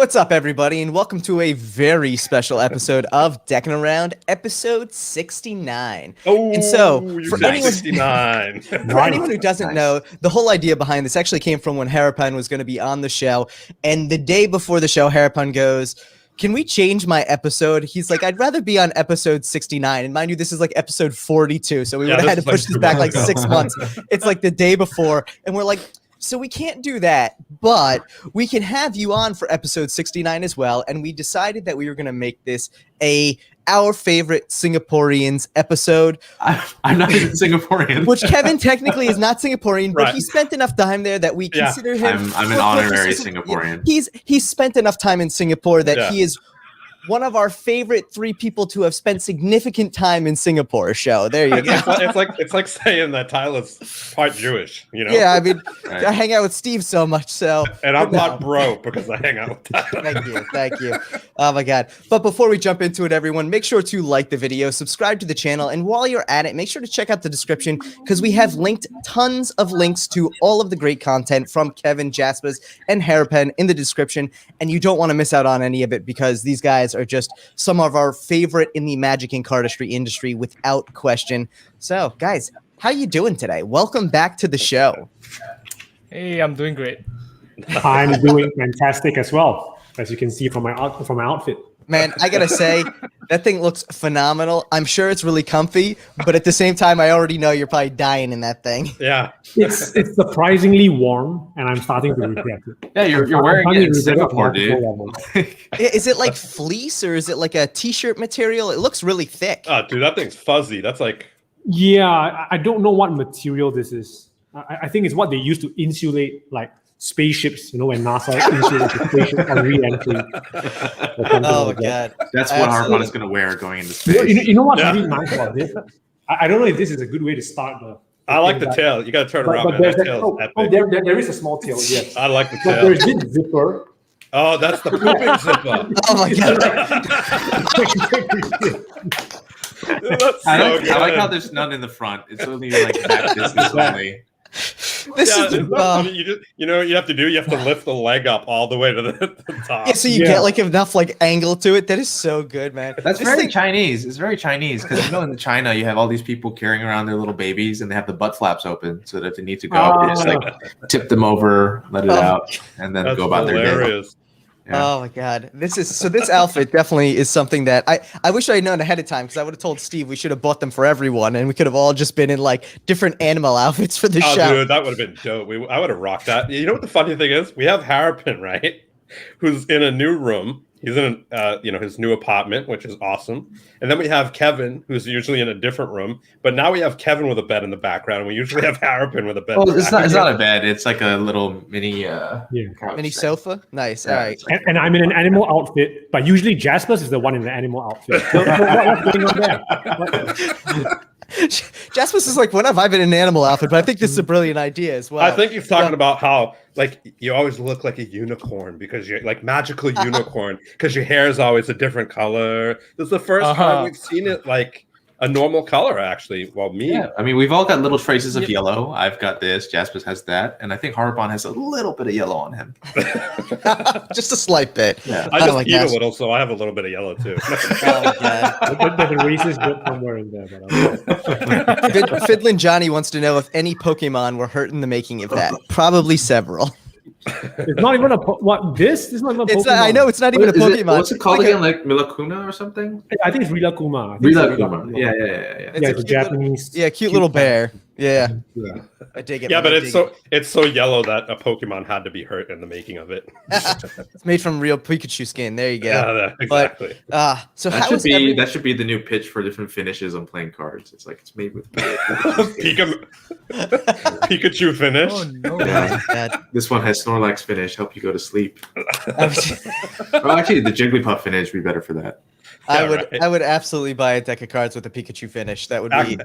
What's up, everybody, and welcome to a very special episode of Deckin Around, episode 69. Oh, and so, for anyone, 69. For anyone who doesn't know, the whole idea behind this actually came from when Harapan was going to be on the show, and the day before the show, Harapan goes, "Can we change my episode?" He's like, "I'd rather be on episode 69." And mind you, this is like episode 42, so we would have had to push this back like 6 months. It's like the day before, and we're like, so we can't do that, but we can have you on for episode 69 as well. And we decided that we were going to make this our favorite Singaporeans episode. I'm not even Singaporean. Which Kevin technically is not Singaporean, but Right. he spent enough time there that we consider him. I'm an honorary Singaporean. He's spent enough time in Singapore that he is one of our favorite 3 people to have spent significant time in Singapore. Show there you go. It's like saying that Tyler's part Jewish, you know? Yeah, I mean, I hang out with Steve so much, so. And I'm not broke because I hang out with Tyler. Thank you. Oh my God. But before we jump into it, everyone, make sure to like the video, subscribe to the channel, and while you're at it, make sure to check out the description because we have linked tons of links to all of the great content from Kevin, Jaspas, and Harapan in the description, and you don't want to miss out on any of it because these guys are just some of our favorite in the magic and cardistry industry without question. So, guys, how you doing today? Welcome back to the show. Hey, I'm doing great. I'm doing fantastic as well, as you can see from my outfit. Man, I gotta say, that thing looks phenomenal. I'm sure it's really comfy, but at the same time, I already know you're probably dying in that thing. Yeah. It's surprisingly warm, and I'm starting to regret it. Yeah, you're wearing it in Singapore, dude. Is it like fleece or is it like a t-shirt material? It looks really thick. Oh, dude, that thing's fuzzy. That's like... Yeah, I don't know what material this is. I think it's what they use to insulate, like, spaceships, when NASA insulates the spaceship on re-entry. Oh my God. That's what Harapan is going to wear going into space. You know what's really nice about this? I don't know if this is a good way to start the... I like the tail. You got to turn around, man. That tail's epic. There is a small tail, yes. I like the But tail. there's this zipper. Oh, that's the pooping zipper. Oh my God. That's so good. I like how there's none in the front. It's only like back distance only. This is you know what you have to do? You have to lift the leg up all the way to the top. yeah, so you get like enough like angle to it. That is so good, man. That's very Chinese. It's very Chinese because in China you have all these people carrying around their little babies and they have the butt flaps open so that if they need to go, they just like tip them over, let it out, and then go about their day. Yeah. Oh my God. This outfit definitely is something that I wish I had known ahead of time because I would have told Steve we should have bought them for everyone and we could have all just been in like different animal outfits for the show. Dude, that would have been dope. I would have rocked that. You know what the funny thing is? We have Harapan, right? Who's in a new room. He's in his new apartment, which is awesome. And then we have Kevin, who's usually in a different room. But now we have Kevin with a bed in the background. And we usually have Harapan with a bed. It's not a bed. It's like a little mini mini sofa. Nice. Yeah. All right. And I'm in an animal outfit, but usually Jaspas is the one in the animal outfit. What's going on there? Jaspas is like, when have I been in an animal outfit? But I think this is a brilliant idea as well. I think he's talking about how like you always look like a unicorn because you're like magical unicorn because your hair is always a different color. This is the first time we've seen it like a normal color, actually. Well, I mean, we've all got little traces of yellow. I've got this. Jaspas has that, and I think Harapan has a little bit of yellow on him. Just a slight bit. Yeah. I just eat a little, so I have a little bit of yellow too. Oh my God. There's a racist joke somewhere in there. Fiddlin' Johnny wants to know if any Pokemon were hurt in the making of that. Probably several. It's not even this is not even a Pokemon. I know it's not even a Pokemon. What's it called again? Like Milakuna or something? I think it's Rilakuma. Rilakuma. Yeah. It's a Japanese. Cute little bear. Yeah. I dig it. Yeah, but it's so yellow that a Pokemon had to be hurt in the making of it. It's made from real Pikachu skin. There you go. Yeah, exactly. But, so that should be the new pitch for different finishes on playing cards. It's like it's made with Pikachu finish. Oh no! Yeah. This one has Snorlax finish. Help you go to sleep. Well, actually, the Jigglypuff finish would be better for that. I would absolutely buy a deck of cards with a Pikachu finish. That would be.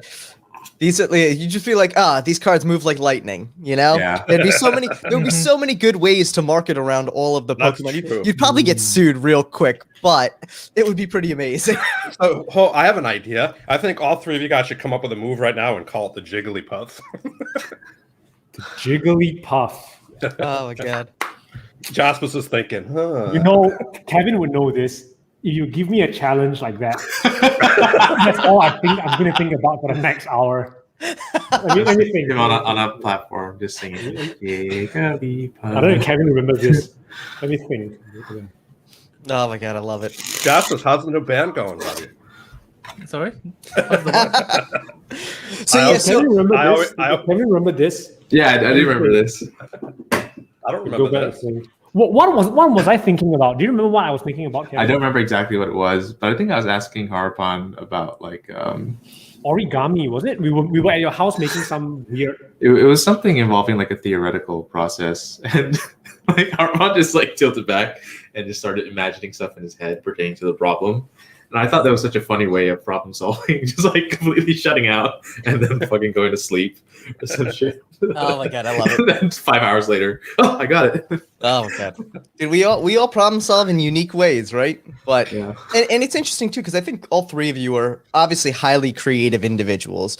You just feel like, these cards move like lightning, Yeah. There would be so many good ways to market around all of the Pokemon. You'd probably get sued real quick, but it would be pretty amazing. So, I have an idea. I think all 3 of you guys should come up with a move right now and call it the Jigglypuff. The Jigglypuff. Oh my God. Jaspas is thinking, huh? You know, Kevin would know this. If you give me a challenge like that, that's all I think I'm going to think about for the next hour. Let me think. Him on a platform, just singing. I don't know if Kevin remembers this. Let me think. Oh my god, I love it. Jaspas, how's the new band going, buddy? Sorry? Kevin remember this? Yeah, I do remember this. I don't remember this. What was I thinking about? Do you remember what I was thinking about, Kevin? I don't remember exactly what it was, but I think I was asking Harapan about like origami, was it? We were at your house making some weird. It was something involving like a theoretical process, and like Harapan just like tilted back and just started imagining stuff in his head pertaining to the problem. And I thought that was such a funny way of problem solving, just like completely shutting out and then fucking going to sleep or some shit. Oh my god, I love it. And then 5 hours later, oh, I got it. Oh my god, dude, we all problem solve in unique ways, right? But Yeah. and it's interesting too because I think all three of you are obviously highly creative individuals.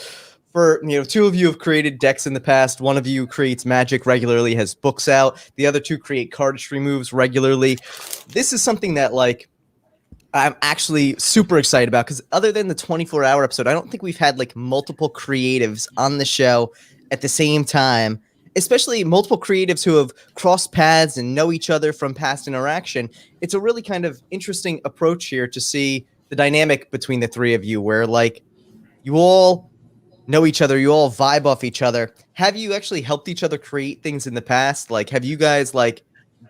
For two of you have created decks in the past. One of you creates magic regularly, has books out. The other two create cardistry moves regularly. This is something that like I'm actually super excited about because other than the 24-hour episode, I don't think we've had like multiple creatives on the show at the same time, especially multiple creatives who have crossed paths and know each other from past interaction. It's a really kind of interesting approach here to see the dynamic between the three of you where like you all know each other, you all vibe off each other. Have you actually helped each other create things in the past? Like, have you guys like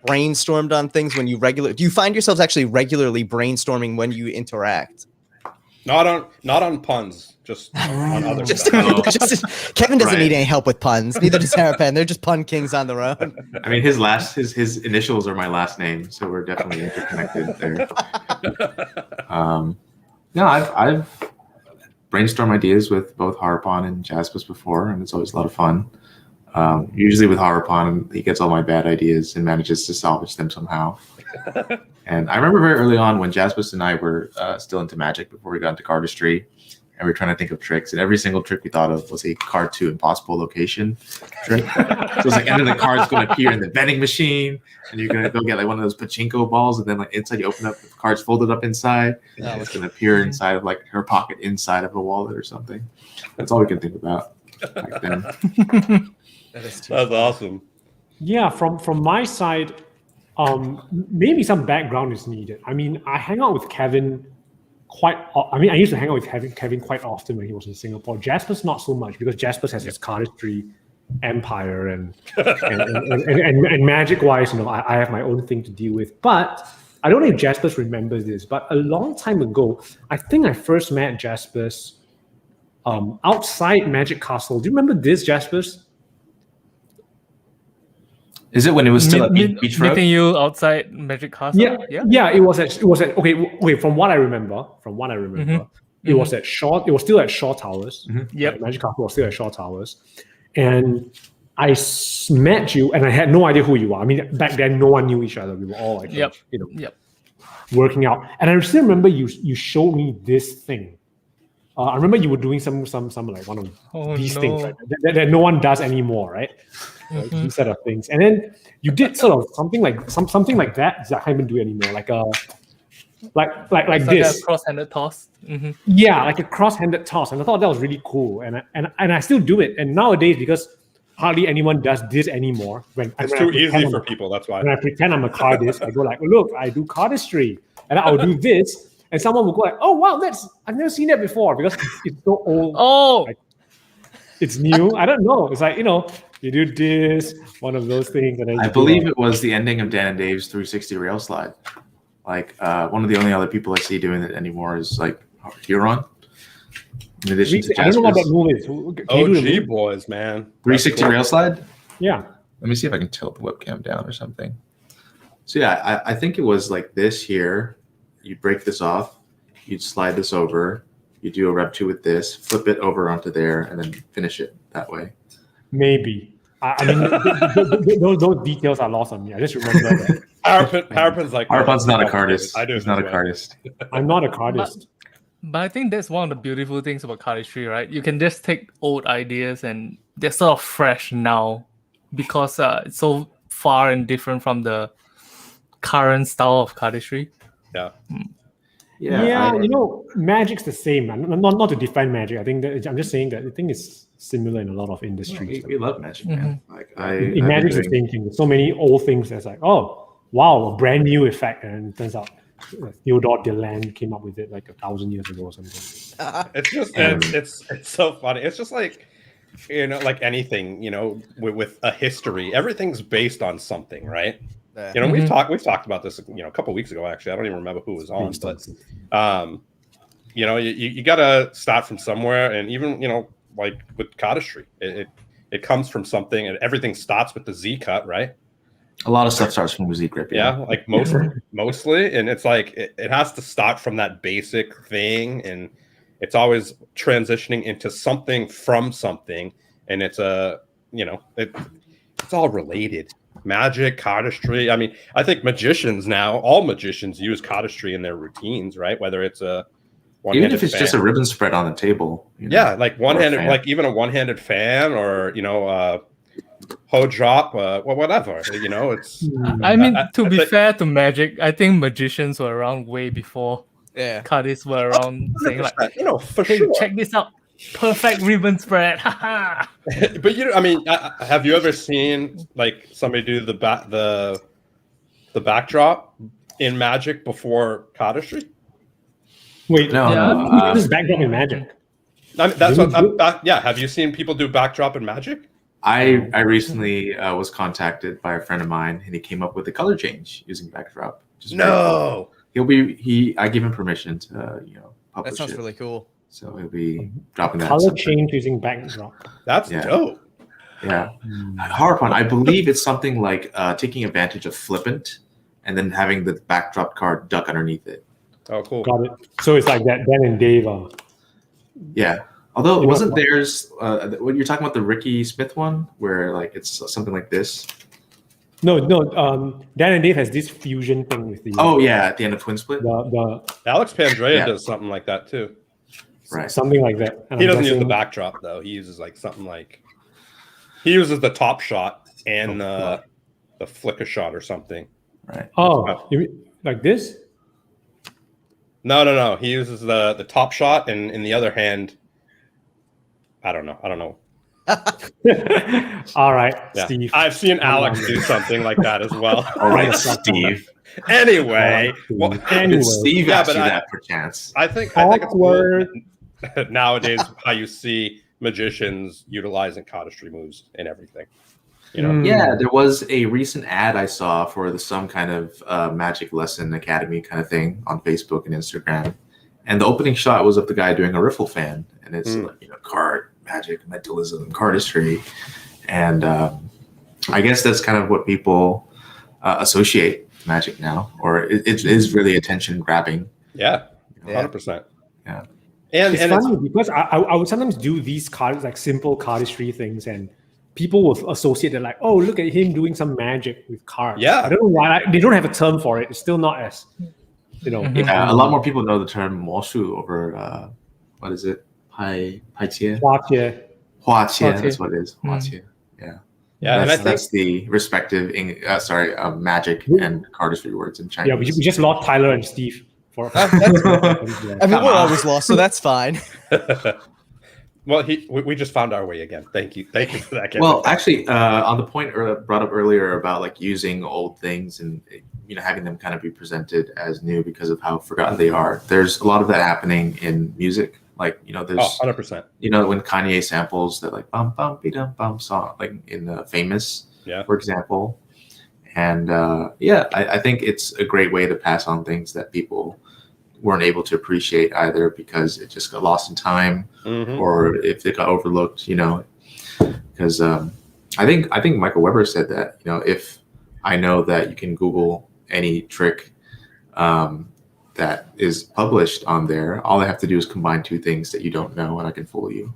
brainstormed on things when you do you find yourselves actually regularly brainstorming when you interact? Not on puns, just on other stuff. Kevin doesn't Right. need any help with puns. Neither does Harapan. They're just pun kings on their own. I mean, his initials are my last name, so we're definitely interconnected there. No, I've brainstormed ideas with both Harapan and Jaspas before, and it's always a lot of fun. Usually with Harapan, he gets all my bad ideas and manages to salvage them somehow. And I remember very early on when Jaspas and I were still into Magic before we got into Cardistry, and we were trying to think of tricks, and every single trick we thought of was a card to impossible location trick. So it's like, and then the card's going to appear in the vending machine, and you're going to go get like one of those pachinko balls, and then like inside you open up, the card's folded up inside, and it's going to appear inside of like her pocket inside of a wallet or something. That's all we can think about back then. That's awesome. Yeah, from my side, maybe some background is needed. I mean, I hang out with Kevin I used to hang out with Kevin quite often when he was in Singapore. Jaspas not so much because Jaspas has his cardistry empire and magic wise, I have my own thing to deal with. But I don't know if Jaspas remembers this, but a long time ago, I think I first met Jaspas outside Magic Castle. Do you remember this, Jaspas? Is it when it was still at Beach Road? Meeting you outside Magic Castle? Yeah. It was at okay. Wait, from what I remember, it was at Shaw. It was still at Shaw Towers. Yep. Magic Castle was still at Shaw Towers, and I met you, and I had no idea who you are. I mean, back then no one knew each other. We were all like, working out. And I still remember you showed me this thing. I remember you were doing some like one of these things right? that no one does anymore, right? These set of things, and then you did sort of something like something like that. I can't even do it anymore. Like this a cross-handed toss. Yeah, like a cross-handed toss, and I thought that was really cool. And I still do it. And nowadays, because hardly anyone does this anymore, It's too easy for people. That's why. When I pretend I'm a cardist, I go like, look, I do cardistry, and I'll do this. And someone will go like, "Oh wow, I've never seen that before," because it's so old. Oh, like, it's new. I don't know. It's like you do this, one of those things, and then I believe it was the ending of Dan and Dave's 360 rail slide. Like one of the only other people I see doing it anymore is like Huron. In addition to I don't know what that move is. OG boys, man. 360 rail slide. Yeah. Let me see if I can tilt the webcam down or something. So yeah, I think it was like this here. You'd break this off, you'd slide this over, you do a rep 2 with this, flip it over onto there, and then finish it that way. Maybe. I mean, those details are lost on me. I just remember that. Harapan's like... Harapan's not a cardist. I do. He's not a cardist. I'm not a cardist. But I think that's one of the beautiful things about cardistry, right? You can just take old ideas and they're sort of fresh now because it's so far and different from the current style of cardistry. Yeah. Yeah, you know, magic's the same, man. Not to define magic. I think that I'm just saying that I think it's similar in a lot of industries. We love magic, man. Like in magic's the same thing. There's so many old things that's like, oh wow, a brand new effect, and it turns out Theodore Deland came up with it like 1,000 years ago or something. It's just it's so funny. It's just like, you know, like anything, you know, with a history, everything's based on something, right? You know, we've talked about this, you know, a couple weeks ago. Actually, I don't even remember who was on, but you know, you got to start from somewhere, and even, you know, like with cardistry, it comes from something, and everything starts with the Z cut, right? A lot of stuff starts from Z grip. Yeah, like mostly, and it's like it has to start from that basic thing, and it's always transitioning into something from something, and it's you know, it's all related. Magic, cardistry. I mean, I think magicians now, all magicians use cardistry in their routines, right? Whether it's even if it's just a ribbon spread on the table. You know, yeah, like one-handed, like even a one-handed fan, or, you know, hoe drop, well, whatever. You know, it's. I mean, to be fair to magic, I think magicians were around way before. Yeah, cardists were around saying like, you know, for hey, sure. check this out, perfect ribbon spread. But you know, I mean, have you ever seen like somebody do the backdrop in magic before cardistry? Wait, no. This is backdrop in magic. I mean, that's what. Yeah, have you seen people do backdrop in magic? I recently was contacted by a friend of mine, and he came up with a color change using backdrop. No, I give him permission to, you know, publish that sounds it. really cool. So he'll be dropping that. Color change using backdrop. That's dope. Yeah, Harapan, I believe it's something like taking advantage of flippant, and then having the backdrop card duck underneath it. Oh, cool. Got it. So it's like that Dan and Dave. Yeah. Although it wasn't theirs. When you're talking about the Ricky Smith one, where like it's something like this. No. Dan and Dave has this fusion thing with the. Oh yeah, at the end of Twin Split. The Alex Pandrea does something like that too. Right. Something like that. And He doesn't use the backdrop though. He uses like something like. He uses the top shot and the flicker shot or something. Right. Oh, you mean like this? No. He uses the top shot, and in the other hand, I don't know. All right, Yeah. Steve. I've seen Alex do something like that as well. All right, Steve. Anyway, Did Steve asked you but that perchance? I think it's cool nowadays how you see magicians utilizing cardistry moves and everything. You know? Yeah, there was a recent ad I saw for some kind of magic lesson academy kind of thing on Facebook and Instagram, and the opening shot was of the guy doing a riffle fan, and it's like, you know, card magic, mentalism, cardistry, and I guess that's kind of what people associate magic now, or it is really attention grabbing. Yeah, 100%. Yeah, and it's funny because I would sometimes do these cards, like simple cardistry things, and people will associate it like, oh, look at him doing some magic with cards. Yeah, I don't know why they don't have a term for it. It's still not as, you know. Yeah, a lot more people know the term 魔术 over what is it? 派切. 花切. 花切, that's what it is. 花切. Yeah. Yeah, and I think that's the respective magic and cardistry words in Chinese. Yeah, we just lost Tyler and Steve. I mean, we're always lost, so that's fine. Well, we just found our way again. Thank you for that. Kevin. Well, actually, on the point brought up earlier about like using old things and, you know, having them kind of be presented as new because of how forgotten they are. There's a lot of that happening in music. Like, you know, there's 100%. You know, when Kanye samples that like bum bum be dum bum song, like in Famous, for example. And I think it's a great way to pass on things that people weren't able to appreciate either because it just got lost in time, or if it got overlooked, you know. Because I think Michael Weber said that, you know, if I know that you can Google any trick that is published on there, all I have to do is combine two things that you don't know, and I can fool you.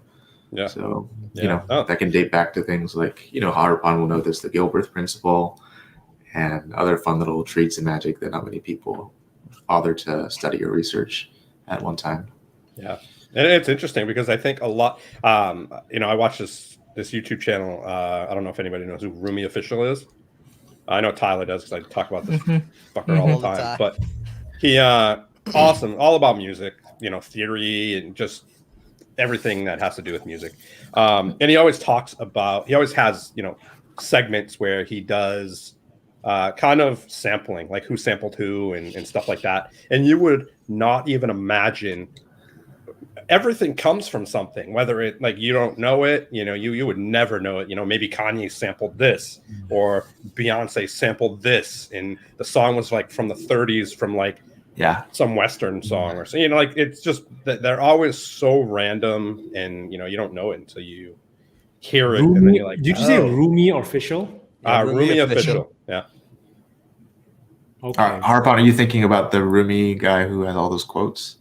Yeah. So you know that can date back to things like, you know, Harapan will know this, the Gilbert principle, and other fun little treats in magic that not many people bother to study or research at one time. Yeah, and it's interesting because I think a lot. You know, I watch this YouTube channel. I don't know if anybody knows who Rumi Official is. I know Tyler does because I talk about this fucker All all the the time. time. But he awesome, all about music, theory and just everything that has to do with music. And he always talks about, he always has, segments where he does kind of sampling, like who sampled who and stuff like that. And you would not even imagine everything comes from something, whether it like you don't know it, you would never know it. Maybe Kanye sampled this or Beyonce sampled this, and the song was like from the 30s, from like some Western song or so. Like it's just that they're always so random, and you don't know it until you hear it, Rumi, and then you're like, did you say Rumi official? Rumi official. Yeah. Okay. Harapan, are you thinking about the Rumi guy who has all those quotes?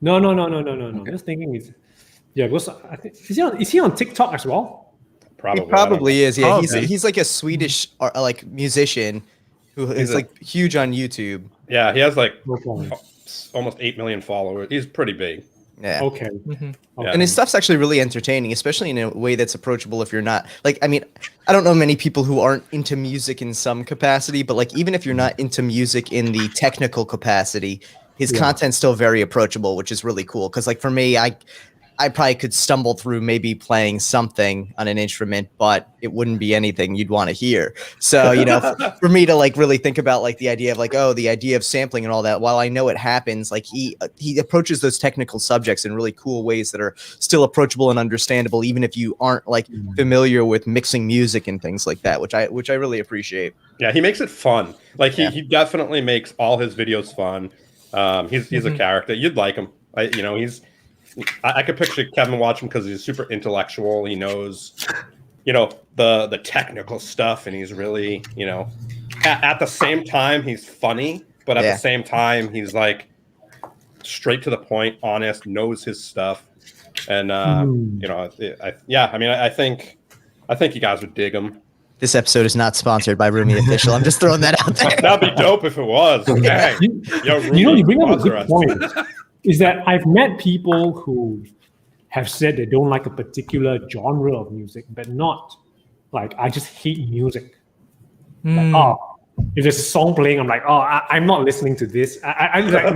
No. Okay. I'm just thinking because I think is he on TikTok as well? Probably. He probably is. Yeah, Probably. he's like a Swedish like musician who is like huge on YouTube. Yeah, he has like Okay. almost 8 million followers. He's pretty big. Yeah. Okay. Yeah. And his stuff's actually really entertaining, especially in a way that's approachable if you're not like, I mean, I don't know many people who aren't into music in some capacity, but like even if you're not into music in the technical capacity, his content's still very approachable, which is really cool. Cause like for me, I probably could stumble through maybe playing something on an instrument, but it wouldn't be anything you'd want to hear. So, for me to like really think about like the idea of like, the idea of sampling and all that, while I know it happens, like he approaches those technical subjects in really cool ways that are still approachable and understandable, even if you aren't like familiar with mixing music and things like that, which I really appreciate. Yeah, he makes it fun. Like he definitely makes all his videos fun. He's a character. You'd like him. I could picture Kevin watching because he's super intellectual. He knows, the technical stuff, and he's really, at the same time he's funny, but at the same time he's like straight to the point, honest, knows his stuff, and I think you guys would dig him. This episode is not sponsored by Rumi Official. I'm just throwing that out there. That'd be dope if it was. Dang. You bring up a good point. Is that I've met people who have said they don't like a particular genre of music, but not like, I just hate music. Like, if there's a song playing, I'm like, I'm not listening to this. I'm like,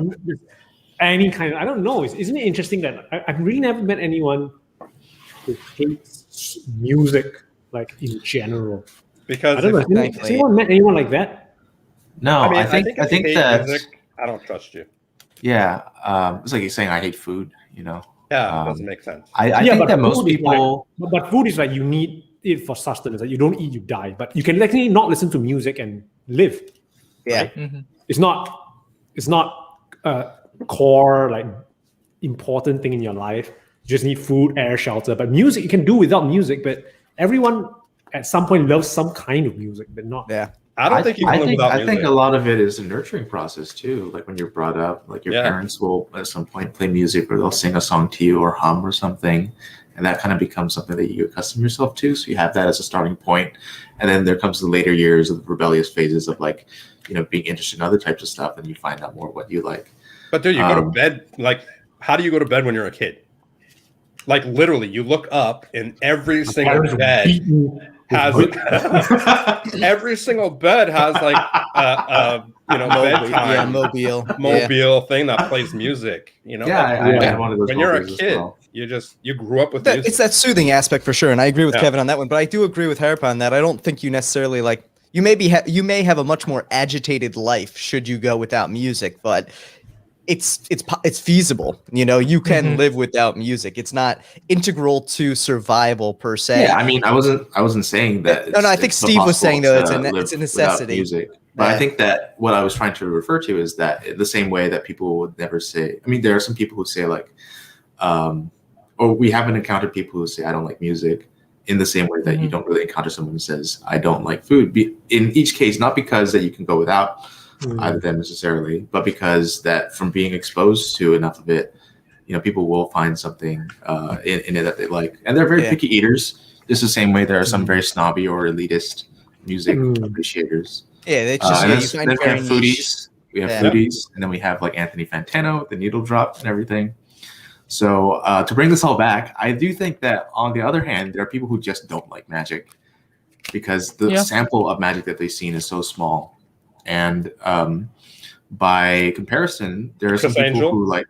any kind of, I don't know. Isn't it interesting that I've really never met anyone who hates music, like in general? Because I don't know. Has anyone met anyone like that? No, I think that music, I don't trust you. Yeah, it's like you're saying I hate food. Yeah, it doesn't make sense. I think that most people, but food is like you need it for sustenance. Like you don't eat, you die. But you can actually not listen to music and live. Yeah, right? It's not a core like important thing in your life. You just need food, air, shelter. But music you can do without music. But everyone at some point loves some kind of music, but not. Yeah. I think a lot of it is a nurturing process too. Like when you're brought up, like your parents will at some point play music, or they'll sing a song to you or hum or something, and that kind of becomes something that you accustom yourself to. So you have that as a starting point, and then there comes the later years of the rebellious phases of like, being interested in other types of stuff, and you find out more what you like. But dude, you go to bed like, how do you go to bed when you're a kid? Like literally, you look up and every single bed has every single bed has like bedtime mobile thing that plays music. I had one of those. When you're a kid, you grew up with music. It's that soothing aspect for sure, and I agree with Kevin on that one. But I do agree with Harapan that I don't think you necessarily like. You may have a much more agitated life should you go without music, but it's feasible. You can live without music. It's not integral to survival per se. Yeah, I mean, I wasn't saying that. No, I think Steve was saying though it's a necessity. Music. But I think that what I was trying to refer to is that the same way that people would never say. I mean, there are some people who say like, or we haven't encountered people who say I don't like music. In the same way that you don't really encounter someone who says I don't like food. In each case, not because that you can go without either of them necessarily, but because that from being exposed to enough of it, people will find something in it that they like. And they're very picky eaters. Just the same way there are some very snobby or elitist music appreciators. Yeah, it's just you find we have foodies. We have foodies, and then we have like Anthony Fantano, the needle drop and everything. So to bring this all back, I do think that on the other hand, there are people who just don't like magic. because the sample of magic that they've seen is so small, and by comparison, there are some people who like.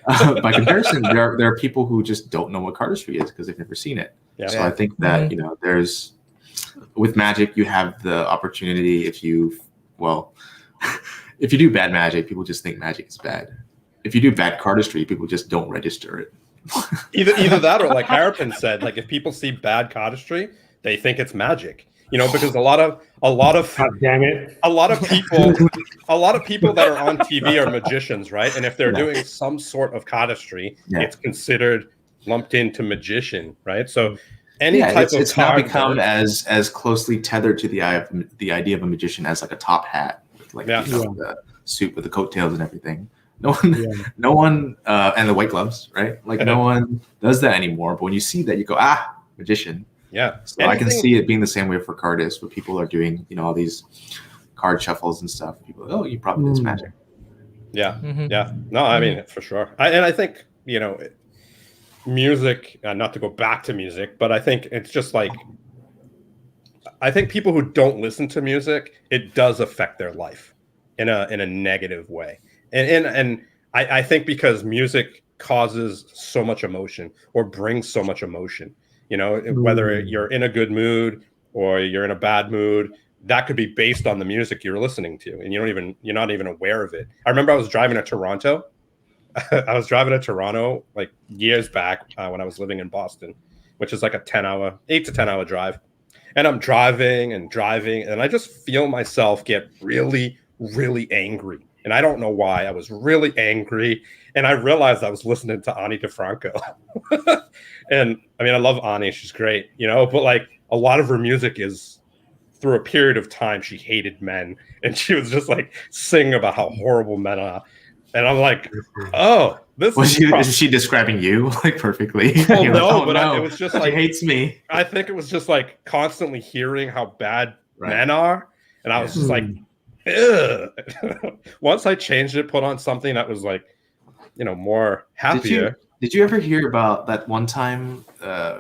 By comparison, there are people who just don't know what cardistry is because they've never seen it. Yeah. So I think that there's with magic you have the opportunity if you do bad magic, people just think magic is bad. If you do bad cardistry, people just don't register it. either that or like Harapan said, like if people see bad cardistry, they think it's magic. Because a lot of God damn it. a lot of people that are on TV are magicians, right? And if they're doing some sort of cardistry, it's considered lumped into magician, right? So any type of it's now become as closely tethered to the idea of a magician as like a top hat with like the suit with the coattails and everything. No one, and the white gloves, right? Like no one does that anymore. But when you see that, you go, magician. Yeah. So I can see it being the same way for cardists, where people are doing, all these card shuffles and stuff. People, oh, you probably did magic. Yeah. Yeah. No, I mean, for sure. I think, music, not to go back to music, but I think it's just like, I think people who don't listen to music, it does affect their life in a negative way. And I think because music causes so much emotion or brings so much emotion. Whether you're in a good mood or you're in a bad mood, that could be based on the music you're listening to, and you're not even aware of it. I remember I was driving to Toronto. I was driving to Toronto like years back when I was living in Boston, which is like 8 to 10 hour drive. And I'm driving, and I just feel myself get really, really angry. And I don't know why. I was really angry. And I realized I was listening to Ani DeFranco. And I mean, I love Ani. She's great, but like a lot of her music is through a period of time, she hated men. And she was just like singing about how horrible men are. And I'm like, oh, this is she describing you like perfectly? Well, no, but it was just like, she hates me. I think it was just like constantly hearing how bad men are. And I was just like, ugh. Once I changed it, put on something that was like, more happier. Did you ever hear about that one time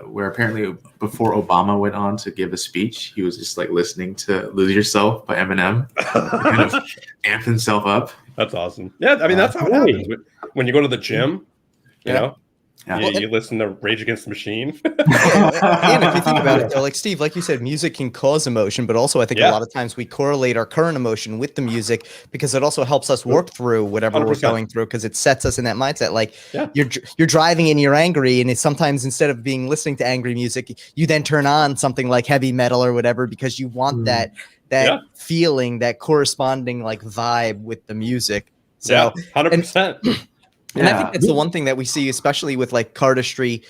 where apparently before Obama went on to give a speech, he was just like listening to "Lose Yourself" by Eminem, kind of amp himself up. That's awesome. Yeah, I mean that's how it happens when you go to the gym. You know, you listen to Rage Against the Machine. And if you think about it, though, like Steve, like you said, music can cause emotion, but also I think a lot of times we correlate our current emotion with the music because it also helps us work through whatever 100%. We're going through because it sets us in that mindset. Like you're driving and you're angry, and it's sometimes instead of listening to angry music, you then turn on something like heavy metal or whatever because you want that feeling, that corresponding like vibe with the music. So 100%. And I think that's the one thing that we see, especially with like cardistry,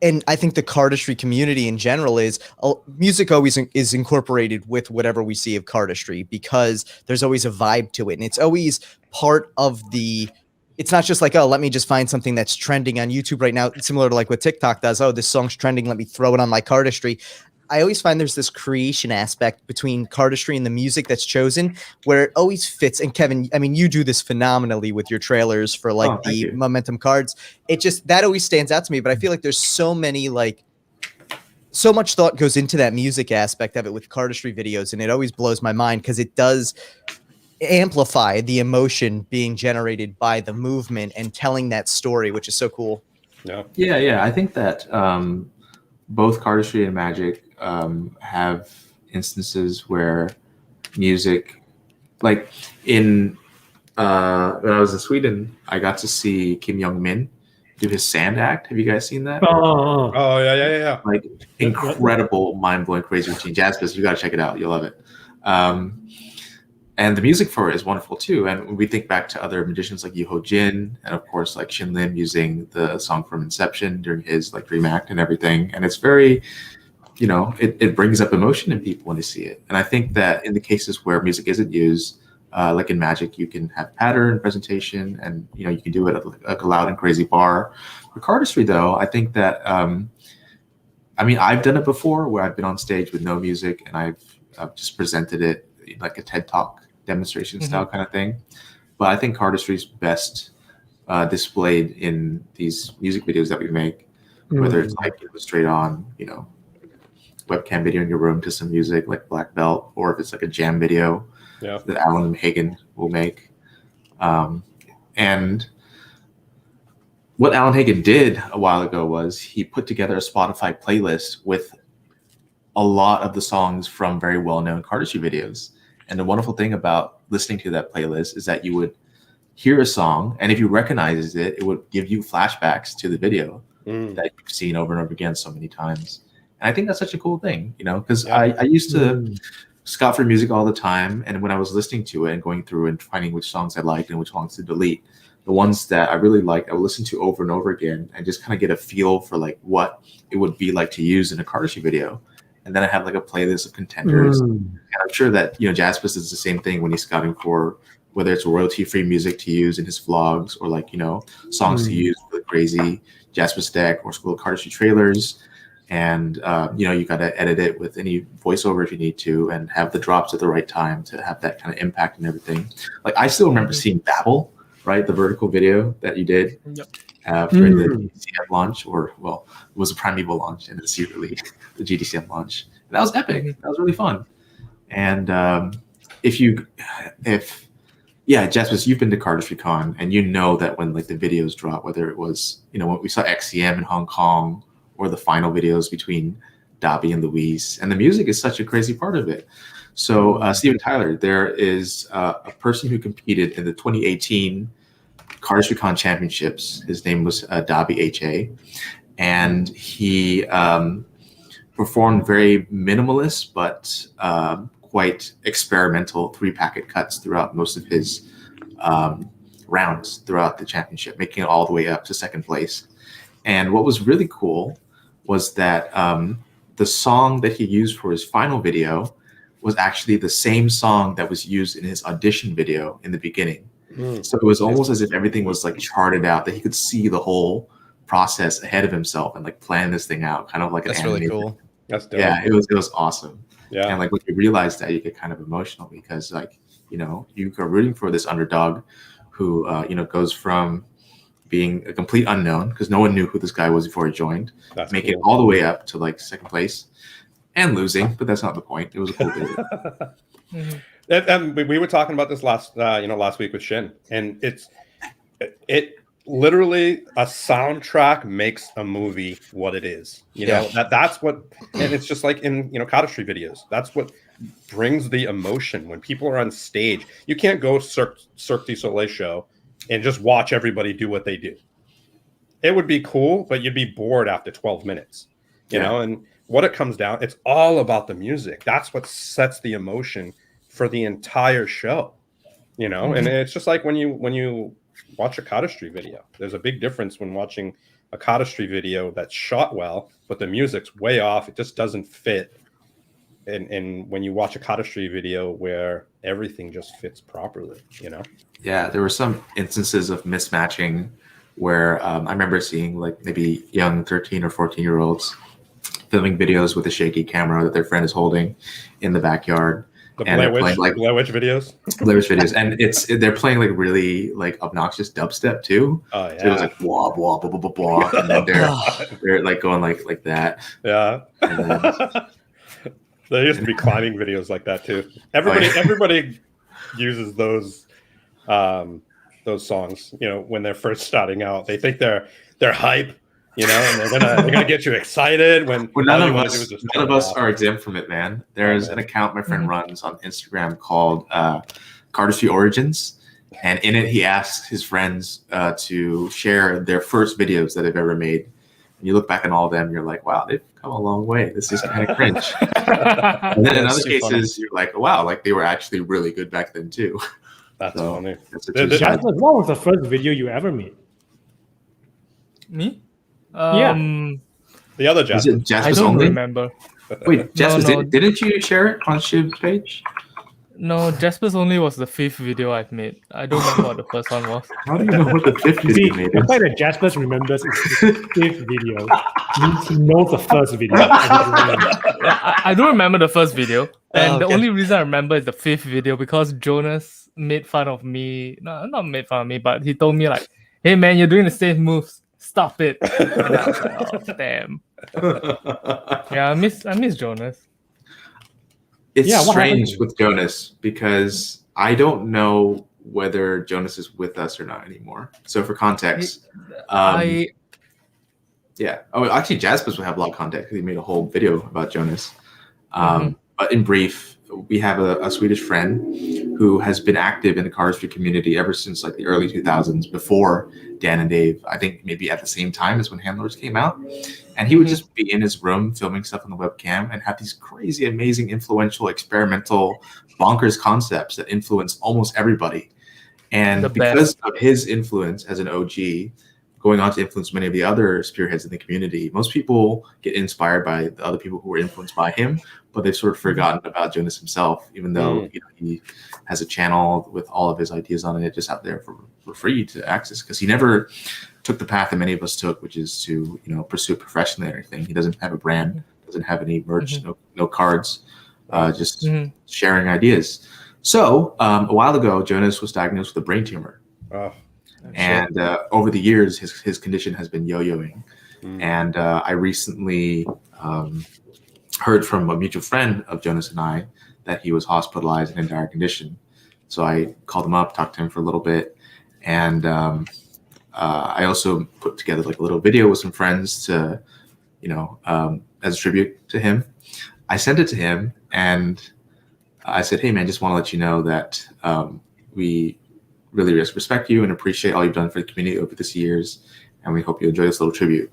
and I think the cardistry community in general is music always is incorporated with whatever we see of cardistry because there's always a vibe to it, and it's always part of the. It's not just like, oh, let me just find something that's trending on YouTube right now, similar to like what TikTok does. Oh, this song's trending, let me throw it on my cardistry. I always find there's this creation aspect between cardistry and the music that's chosen where it always fits. And Kevin, I mean, you do this phenomenally with your trailers for like the Momentum cards. It just, that always stands out to me, but I feel like there's so much thought goes into that music aspect of it with cardistry videos. And it always blows my mind because it does amplify the emotion being generated by the movement and telling that story, which is so cool. Yeah. I think that both cardistry and magic have instances where music, like in when I was in Sweden, I got to see Kim Young-min do his sand act. Have you guys seen that? Oh yeah. Like incredible, mind-blowing, crazy routine. Jaspas, you got to check it out. You'll love it. And the music for it is wonderful too. And when we think back to other magicians like Yu Ho Jin, and of course like Shin Lim using the song from Inception during his like dream act and everything, and it's very, it brings up emotion in people when they see it. And I think that in the cases where music isn't used, like in magic, you can have pattern presentation, and you can do it at like a loud and crazy bar. For cardistry, though, I think that I've done it before where I've been on stage with no music and I've just presented it like a TED Talk demonstration style kind of thing. But I think cardistry is best displayed in these music videos that we make, whether it's like straight on, webcam video in your room to some music like Black Belt, or if it's like a jam video that Alan Hagen will make. And what Alan Hagen did a while ago was he put together a Spotify playlist with a lot of the songs from very well-known Cardistry videos. And the wonderful thing about listening to that playlist is that you would hear a song, and if you recognize it, it would give you flashbacks to the video that you've seen over and over again so many times. And I think that's such a cool thing, because I used to scout for music all the time, and when I was listening to it and going through and finding which songs I liked and which songs to delete, the ones that I really liked, I would listen to over and over again and just kind of get a feel for like what it would be like to use in a Cardistry video. And then I have like a playlist of contenders. And I'm sure that, Jaspas is the same thing when he's scouting for whether it's royalty-free music to use in his vlogs or like, songs to use for the crazy Jaspas deck or School of Cardistry trailers. And, you got to edit it with any voiceover if you need to and have the drops at the right time to have that kind of impact and everything. Like I still remember seeing Babel, right? The vertical video that you did during the GDCM launch, or well, it was a Primeval launch and then secretly the GDCM launch. And that was epic. That was really fun. And Jaspas, you've been to CardistryCon, and you know that when like the videos drop, whether it was when we saw XCM in Hong Kong or the final videos between Dobby and Luis, and the music is such a crazy part of it. So Steven Tyler, there is a person who competed in the 2018 CardistryCon Championships. His name was Dobby HA, and he performed very minimalist but quite experimental 3-packet cuts throughout most of his rounds throughout the championship, making it all the way up to second place. And what was really cool was that the song that he used for his final video was actually the same song that was used in his audition video in the beginning. So it was almost as if everything was like charted out, that he could see the whole process ahead of himself and like plan this thing out, kind of like that's an really animated. cool. That's dope. Yeah, it was awesome. Yeah. And like when you realize that, you get kind of emotional because like, you are rooting for this underdog who, goes from being a complete unknown because no one knew who this guy was before he joined, make it all the way up to like second place and losing, but that's not the point. It was a cool video. And we were talking about this last week with Shin, and it literally, a soundtrack makes a movie what it is. That's what, and it's just like in Cardistry videos. That's what brings the emotion when people are on stage. You can't go Cirque du Soleil show and just watch everybody do what they do. It would be cool, but you'd be bored after 12 minutes. You know, and what it comes down, it's all about the music. That's what sets the emotion for the entire show. And it's just like when you watch a Cardistry video. There's a big difference when watching a Cardistry video that's shot well, but the music's way off. It just doesn't fit. And when you watch a Cardistry video where everything just fits properly, Yeah, there were some instances of mismatching where I remember seeing like maybe young 13 or 14-year-olds filming videos with a shaky camera that their friend is holding in the backyard. The Blair Witch videos. Blair Witch videos, and they're playing like really like obnoxious dubstep too. Oh yeah. So it was like blah blah blah blah blah blah, and then they're like going like that. Yeah. There used to be climbing videos like that too. Everybody uses those songs. When they're first starting out, they think they're hype. And they're gonna get you excited when none of us are exempt from it, man. There's an account my friend runs on Instagram called Cardistry Origins, and in it he asks his friends to share their first videos that they've ever made. And you look back on all of them, you're like, wow, they've come a long way. This is kind of cringe. And then in other cases, you're like, wow, like they were actually really good back then too. That's funny. Jaspas, what was the first video you ever made? Me? The other Jaspas. I don't remember. Wait, Jaspas, No. didn't you share it on Shiv's page? No, Jaspas only was the 5th video I've made. I don't remember what the first one was. How do you know what the 5th video made The is? fact that Jaspas remembers his 5th video means he knows the first video. I don't remember the first video. And the okay. only reason I remember is the 5th video because Jonas made fun of me. No, not made fun of me, but he told me like, hey man, you're doing the same moves. stop it. And I was like, oh, damn. Yeah, I miss Jonas. It's Yeah, what strange happened? with Jonas because I don't know whether Jonas is with us or not anymore. So for context, I yeah. Oh, actually, Jaspas would have a lot of context because he made a whole video about Jonas. Mhm. But in brief, we have a Swedish friend who has been active in the cardistry community ever since like the early 2000s, before Dan and Dave. I think maybe at the same time as when Handlers came out. And he would just be in his room filming stuff on the webcam and have these crazy, amazing, influential, experimental, bonkers concepts that influence almost everybody. And The because best. of his influence as an OG, going on to influence many of the other spearheads in the community, most people get inspired by the other people who were influenced by him, but they've sort of forgotten about Jonas himself, even though he has a channel with all of his ideas on it just out there for free to access, because he never took the path that many of us took, which is to pursue it professionally or anything. He doesn't have a brand, doesn't have any merch, no cards, just sharing ideas. So a while ago, Jonas was diagnosed with a brain tumor. And over the years, his condition has been yo-yoing. And I recently heard from a mutual friend of Jonas and I that he was hospitalized and in dire condition. So I called him up, talked to him for a little bit, and I also put together like a little video with some friends to, as a tribute to him. I sent it to him, and I said, "Hey, man, just want to let you know that we really respect you and appreciate all you've done for the community over these years, and we hope you enjoy this little tribute."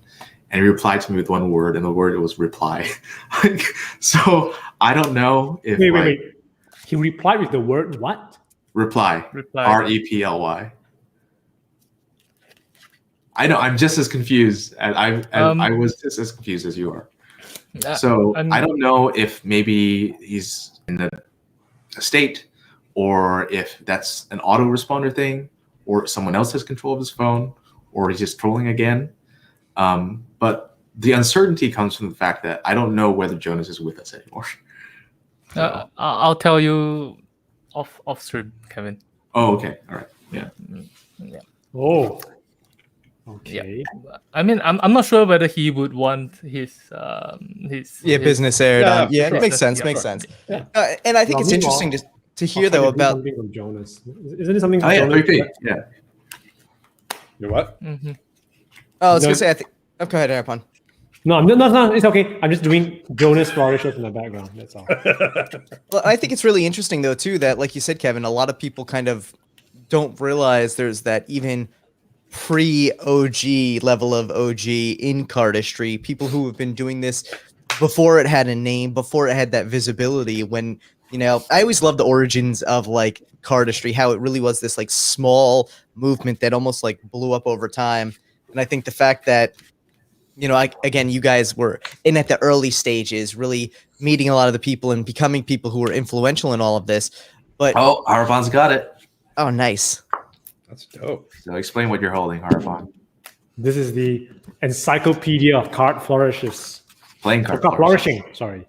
And he replied to me with one word, and the word was reply. So I don't know if Wait. He replied with the word what? Reply. R-E-P-L-Y. I know, I'm just as confused. I was just as confused as you are. So I don't know if maybe he's in a state, or if that's an autoresponder thing, or someone else has control of his phone, or he's just trolling again. But the uncertainty comes from the fact that I don't know whether Jonas is with us anymore. So. I'll tell you off stream, Kevin. Oh, okay. All right. Yeah. Oh. Okay. Yeah. I mean, I'm not sure whether he would want his business aired on. Yeah, sure. Makes sense. Yeah, Makes sure. sense. And I think it's interesting to hear though about something from Jonas. Isn't it something? Oh yeah, Jonas? 3P. Yeah. You what? I was gonna say, I think. Oh, go ahead, Harapan. No, it's okay. I'm just doing Jonas flourishes in the background. That's all. Well, I think it's really interesting though too that, like you said, Kevin, a lot of people kind of don't realize there's that even pre-OG level of OG in cardistry. People who have been doing this before it had a name, before it had that visibility. When I always love the origins of like cardistry, how it really was this like small movement that almost like blew up over time. And I think the fact that again, you guys were in at the early stages, really meeting a lot of the people and becoming people who were influential in all of this. But Harapan's got it. Oh, nice. That's dope. So explain what you're holding, Harapan. This is the Encyclopedia of Card Flourishes. Playing card flourishing. Sorry.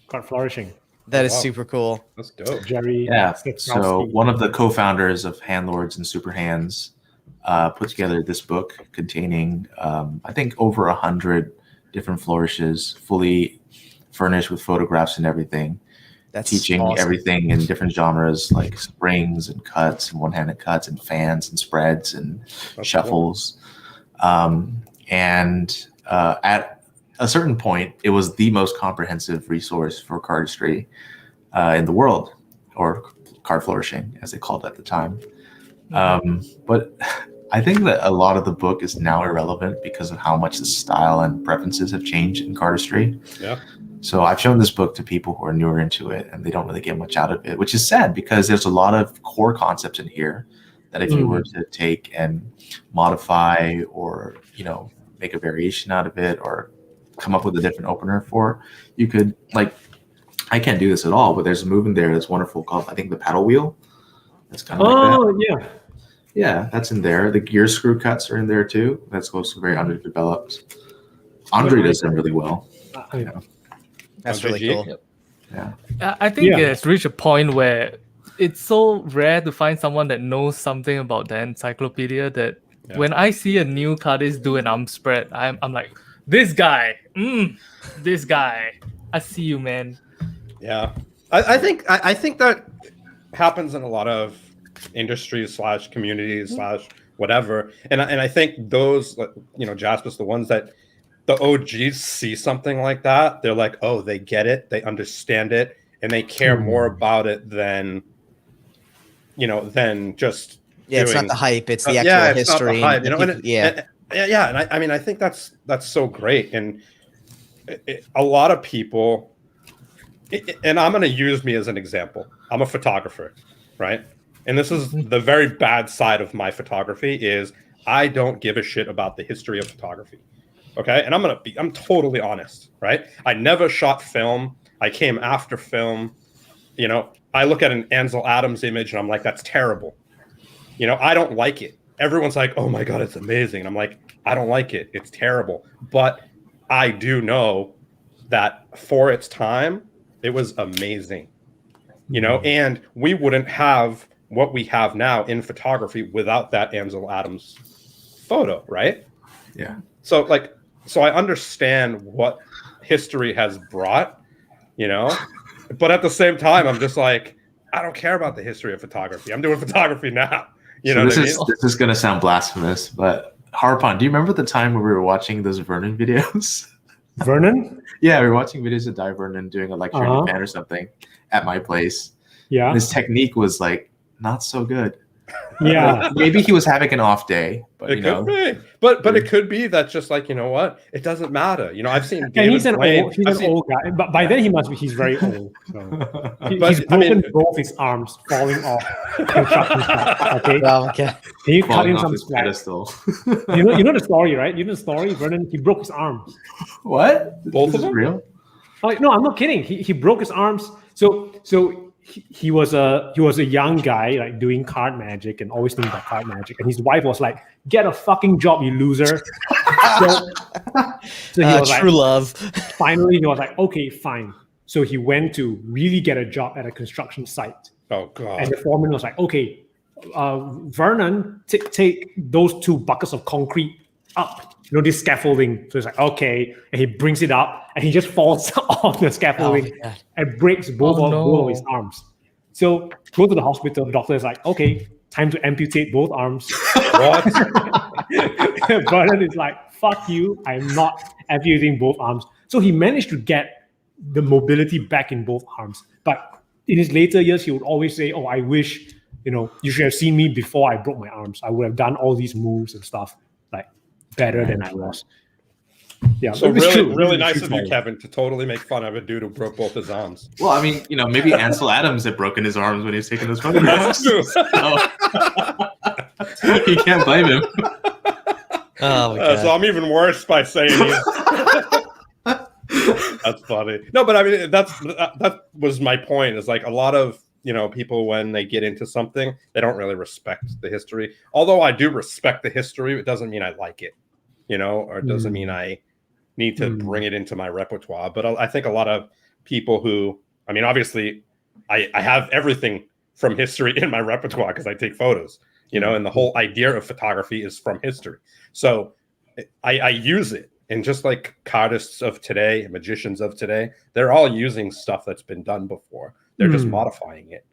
Card flourishing. That is super cool. That's dope. Jerry. Yeah. So one of the co-founders of Handlords and Super Hands put together this book containing, I think, over 100 different flourishes, fully furnished with photographs and everything. That's teaching awesome. Everything in different genres like springs and cuts and one-handed cuts and fans and spreads and shuffles. Cool. At a certain point, it was the most comprehensive resource for cardistry in the world, or card flourishing, as they called it at the time. But I think that a lot of the book is now irrelevant because of how much the style and preferences have changed in cardistry. Yeah. So I've shown this book to people who are newer into it, and they don't really get much out of it, which is sad because there's a lot of core concepts in here that if you were to take and modify, or make a variation out of it, or come up with a different opener for, you could, like, I can't do this at all, but there's a move in there that's wonderful called, I think, the paddle wheel. That's kind of like that. Yeah, that's in there. The gear screw cuts are in there too. That's also very underdeveloped. Andre does them really well. That's really cool. Yeah. I think it's reached a point where it's so rare to find someone that knows something about the encyclopedia that When I see a new cardist do an arm spread, I'm like, this guy, this guy. I see you, man. Yeah, I think that happens in a lot of industries / communities / whatever, and I think those, Jaspas, the ones that the OGs see something like that, they're like, oh, they get it, they understand it, and they care more about it than just it's not the hype, it's the actual history. Not the hype, and I think that's so great, and a lot of people, and I'm going to use me as an example. I'm a photographer, right? And this is the very bad side of my photography is I don't give a shit about the history of photography. Okay. And I'm totally honest, right? I never shot film. I came after film. I look at an Ansel Adams image and I'm like, that's terrible. I don't like it. Everyone's like, oh my God, it's amazing. And I'm like, I don't like it. It's terrible. But I do know that for its time, it was amazing, and we wouldn't have what we have now in photography without that Ansel Adams photo, right? Yeah. So I understand what history has brought, but at the same time, I'm just like, I don't care about the history of photography. I'm doing photography now. This is going to sound blasphemous, but Harapan, do you remember the time when we were watching those Vernon videos? Vernon? Yeah, we were watching videos of Di Vernon doing a lecture in Japan or something at my place. Yeah. And his technique was like not so good. Yeah. Maybe he was having an off day, but it could be. But it could be that just like, what? It doesn't matter. I've seen he's an old guy. But by then he's very old. So. He's broken both his arms falling off construction site. Okay. Well, okay. Can you cut him some slack? pedestal. You know the story, right? You know the story, Vernon, he broke his arms. What? Both of them? Real? No, I'm not kidding. He broke his arms. So he was a young guy like doing card magic and always thinking about card magic, and his wife was like, "Get a fucking job, you loser." so he was true love. Finally, he was like, "Okay, fine." So he went to really get a job at a construction site. Oh God! And the foreman was like, "Okay, Vernon, take those 2 buckets of concrete up. This scaffolding." So it's like, okay, and he brings it up, and he just falls off the scaffolding and breaks both of his arms. So go to the hospital. The doctor is like, okay, time to amputate both arms. What? Vernon is like, fuck you, I'm not amputating both arms. So he managed to get the mobility back in both arms. But in his later years, he would always say, oh, I wish, you should have seen me before I broke my arms. I would have done all these moves and stuff like better than I was. Yeah. So really nice of you, Kevin, to totally make fun of a dude who broke both his arms. Well, I mean, maybe Ansel Adams had broken his arms when he was taking those photographs. That's true. So, you can't blame him. Oh my God. So I'm even worse by saying that's funny. No, but I mean that was my point. Is like a lot of people, when they get into something, they don't really respect the history. Although I do respect the history, it doesn't mean I like it, or it doesn't mean I need to bring it into my repertoire. But I think a lot of people who, I mean, obviously I have everything from history in my repertoire because I take photos, and the whole idea of photography is from history. So I use it. And just like cardists of today, magicians of today, they're all using stuff that's been done before. They're just modifying it,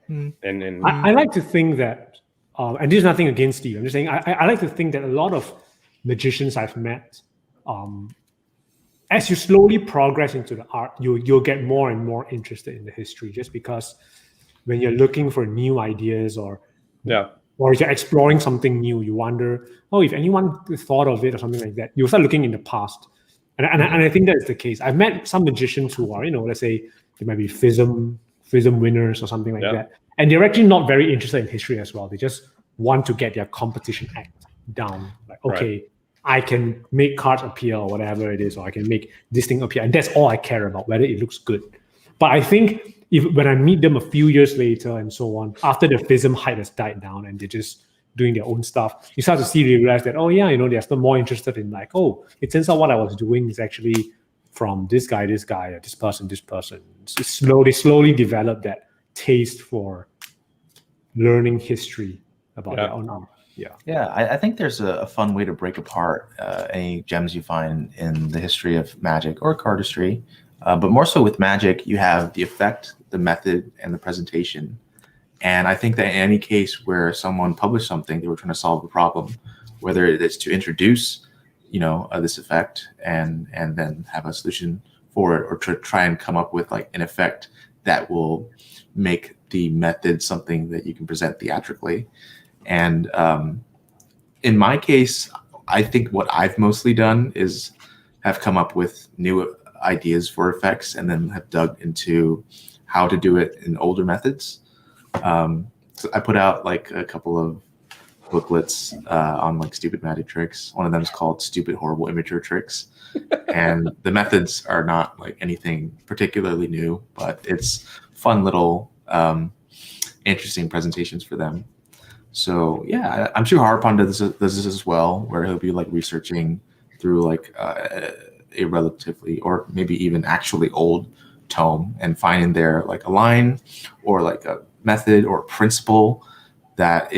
And I like to think that, and there's nothing against Steve. I'm just saying I like to think that a lot of magicians I've met, as you slowly progress into the art, you'll get more and more interested in the history. Just because when you're looking for new ideas or you're exploring something new, you wonder, if anyone thought of it or something like that. You start looking in the past, and I think that is the case. I've met some magicians who are, let's say they might be FISM winners or something like that, and they're actually not very interested in history as well. They just want to get their competition act down. Like, okay, I can make cards appear or whatever it is, or I can make this thing appear, and that's all I care about, whether it looks good. But I think when I meet them a few years later and so on, after the FISM hype has died down and they're just doing their own stuff, you start to realize that, they're still more interested in like, it turns out what I was doing is actually from this guy, this person. They slowly develop that taste for learning history about their own art. Yeah, I think there's a fun way to break apart any gems you find in the history of Magic or cardistry. But more so with Magic, you have the effect, the method, and the presentation. And I think that in any case where someone published something, they were trying to solve a problem, whether it's to introduce, this effect and then have a solution for it, or to try and come up with like an effect that will make the method something that you can present theatrically. And in my case, I think what I've mostly done is have come up with new ideas for effects and then have dug into how to do it in older methods. So I put out like a couple of booklets on like stupid magic tricks. One of them is called Stupid Horrible Immature Tricks. And the methods are not like anything particularly new, but it's fun little interesting presentations for them. So yeah, I'm sure Harapan does this as well, where he'll be like researching through like a relatively or maybe even actually old tome and finding there like a line or like a method or principle that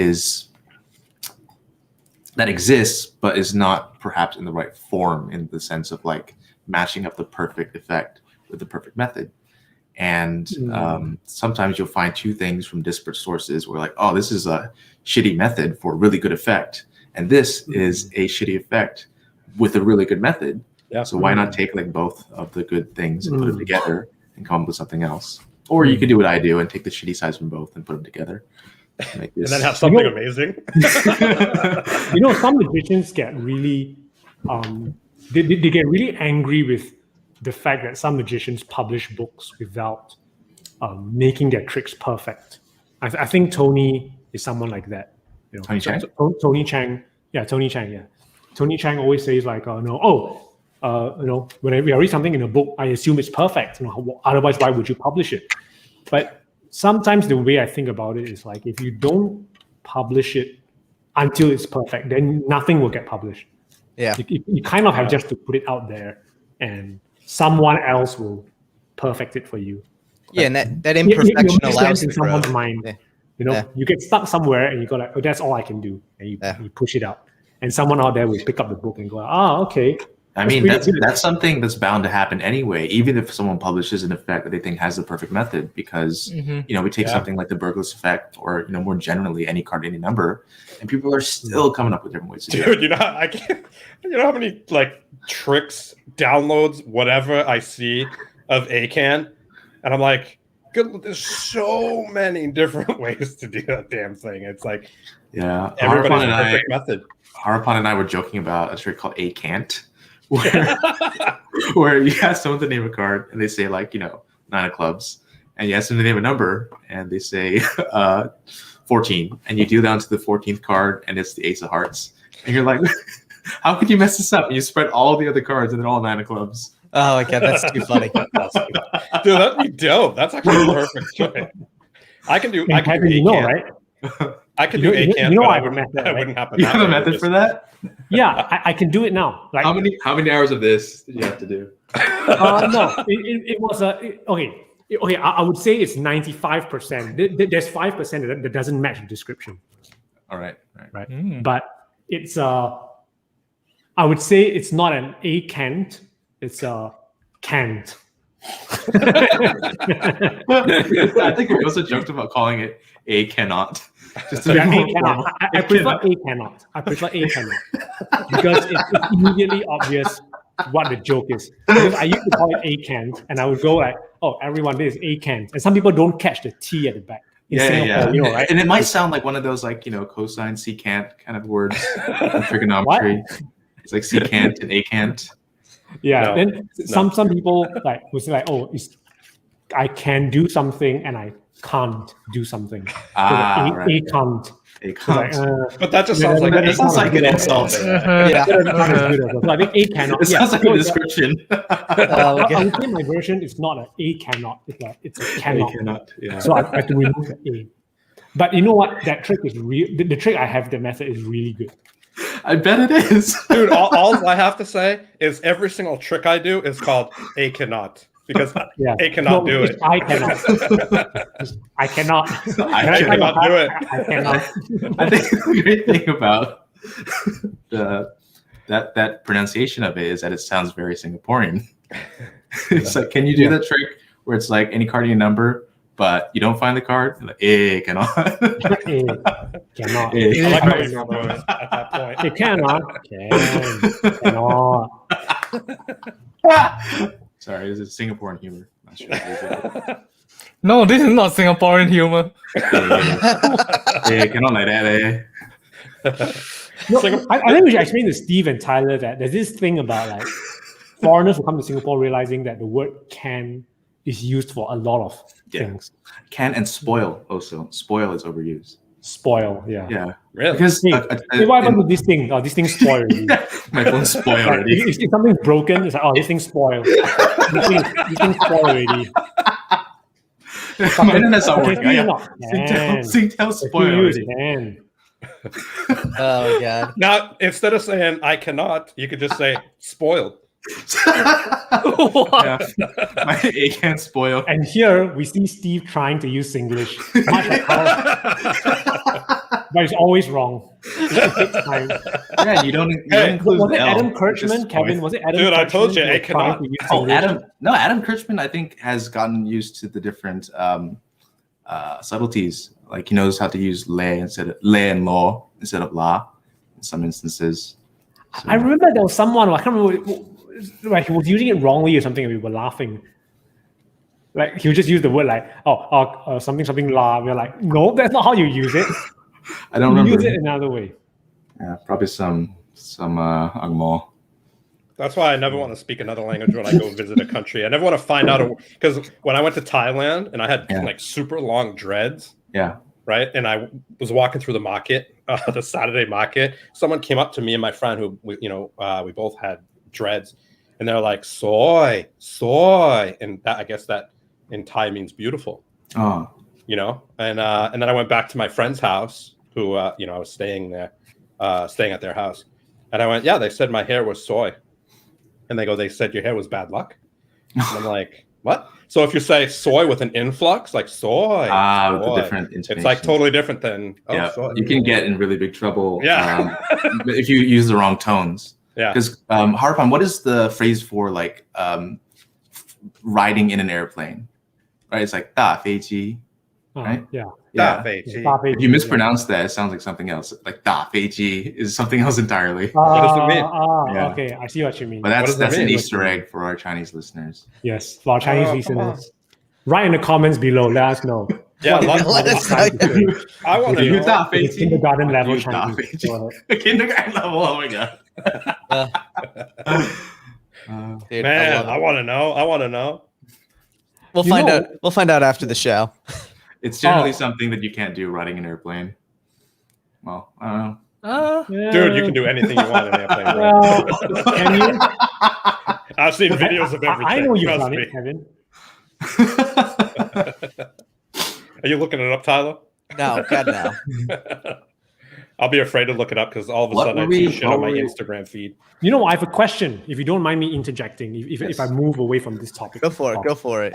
exists but is not perhaps in the right form, in the sense of like matching up the perfect effect with the perfect method. And sometimes you'll find two things from disparate sources where like, oh, this is a shitty method for a really good effect, and this is a shitty effect with a really good method. Yeah. So why not take like both of the good things and put them together and come up with something else? Or you could do what I do and take the shitty sides from both and put them together. And then have something amazing. Some magicians get really, they get really angry with the fact that some magicians publish books without making their tricks perfect. I think Tony is someone like that. Tony Chang? Tony Chang. Yeah, Tony Chang. Yeah, Tony Chang always says like, when I read something in a book, I assume it's perfect. Otherwise, why would you publish it? But sometimes the way I think about it is like, if you don't publish it until it's perfect, then nothing will get published. Yeah, you kind of have just to put it out there, and someone else will perfect it for you. Yeah, and that imperfection allows in someone's mind. Yeah. You get stuck somewhere and you go like, oh, that's all I can do, and you push it out, and someone out there will pick up the book and go, okay. I mean, that's something that's bound to happen anyway, even if someone publishes an effect that they think has the perfect method, because, we take something like the burglars effect or, more generally any card, any number, and people are still coming up with different ways to do it. Dude, you know how many like tricks, downloads, whatever I see of ACAN, and I'm like, good, there's so many different ways to do that damn thing. It's like, everybody's perfect method. Harapan and I were joking about a trick called ACANT. Where you ask someone to name a card and they say like, 9 of clubs, and you ask them to name a number and they say 14, and you deal down to the 14th card and it's the ace of hearts, and you're like, how could you mess this up? And you spread all the other cards and they're all 9 of clubs. Oh my god, that's too funny. Dude, that'd be dope. That's actually the perfect trick. I can do ACAN, right? I can do ACAN, but I wouldn't happen. You have a method for that? Yeah, I can do it now. Like, how many hours of this did you have to do? No, it was okay. I would say it's 95%. There's 5% that doesn't match the description. All right. But it's I would say it's not an ACANT. It's a cant. I think we also joked about calling it a cannot. Just to I prefer a cannot. I prefer a cannot because it's immediately obvious what the joke is. Because I used to call it a cant, and I would go like, "Oh, everyone, this is a cant," and some people don't catch the T at the back. In Singapore, right? And it might sound like one of those like cosine secant kind of words in trigonometry. It's like secant and acant. Yeah. Then some people like will say like, "Oh, I can do something and I can't do something." A can't. But that just sounds like an insult. So I think a cannot. It sounds like a description. I would say my version is not a cannot. It's a cannot. A cannot. Yeah. So I have to remove the a. But you know what? That trick is real. The trick I have, the method is really good. I bet it is. Dude, all I have to say is every single trick I do is called a cannot. because A cannot do it. I cannot. I cannot. I cannot do it. I cannot. I think the great thing about that pronunciation of it is that it sounds very Singaporean. It's like, can you do that trick where it's like any card in your number, but you don't find the card? Like, cannot. Cannot. I like how you know at that point. It cannot. Cannot. Sorry, this is Singaporean humor. Not sure if it is. No, this is not Singaporean humor. Cannot like that. No, I think we should explain to Steve and Tyler that there's this thing about like foreigners who come to Singapore realizing that the word "can" is used for a lot of things. Can and spoil also. Spoil is overused. Spoil, yeah. Yeah. Really? Because Hey, what happened to this thing? Oh, this thing's spoiled. my phone's spoiled already. If something's broken, it's like, oh, this thing's spoiled. this thing's spoiled already. My internet's not working. Can. Singtel spoiled already. Can. Oh god. Now, instead of saying I cannot, you could just say spoiled. Yeah. My A can spoil. And here we see Steve trying to use Singlish, much like but it's always wrong. It takes time. Yeah, you don't include Was it L. Adam Kirchman, Kevin? Was it Adam? Dude, I told you, Kirchman I cannot. trying to use Oh, Singlish? Adam Kirchman, I think, has gotten used to the different subtleties. Like he knows how to use le and law instead of la in some instances. So, I remember there was someone, I can't remember, like he was using it wrongly or something, and we were laughing. Like he would just use the word like, something la. We're like, no, that's not how you use it. I don't remember. Use it another way. Yeah, probably some Angmo. That's why I never want to speak another language when I go visit a country. I never want to find out because when I went to Thailand and I had like super long dreads. Yeah. Right. And I was walking through the market, the Saturday market. Someone came up to me and my friend who, we both had dreads, and they're like, soy. And that, I guess that in Thai means beautiful. Oh. And then I went back to my friend's house who, I was staying there, staying at their house. And I went, yeah, they said my hair was soy. And they said your hair was bad luck. And I'm like, what? So if you say soy with an influx, like soy, with the different intonation. It's like totally different than soy. You can get in really big trouble if you use the wrong tones. Yeah. Because Harapan, what is the phrase for like riding in an airplane? Right? It's like da feiji, right? Yeah. Da feiji. If you mispronounce that, it sounds like something else. Like da feiji is something else entirely. What does it mean? Okay, I see what you mean. But that's an Easter egg for our Chinese listeners. Yes, for our Chinese listeners. Write in the comments below. Let us know. Yeah, let us know. I want to know. It's kindergarten level Chinese. Kindergarten level. Oh my god. Dude, Man, I want to know. We'll find out. We'll find out after the show. It's generally something that you can't do riding an airplane. Well, I don't know. Dude, you can do anything you want in an airplane. Right? Can you? I've seen videos of everything. I know you've trust done me. it, Kevin. Are you looking it up, Tyler? No, God no. I'll be afraid to look it up because all of a sudden I see shit on my Instagram feed. You know, I have a question. If you don't mind me interjecting, if I move away from this topic, Go for it.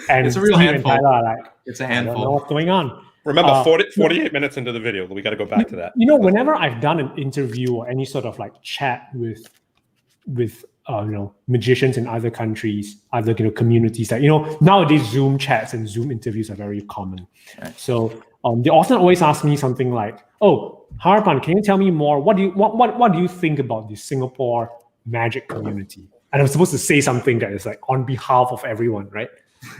And it's a real handful. It's a I don't know handful. what's going on. Remember, 48 minutes into the video, we got to go back to that. You know, whenever I've done an interview or any sort of like chat with magicians in other countries, other communities, like nowadays Zoom chats and Zoom interviews are very common. Right. So they often always ask me something like, "Oh, Harapan, can you tell me more? What do you think about the Singapore magic community?" And I'm supposed to say something that is like on behalf of everyone, right?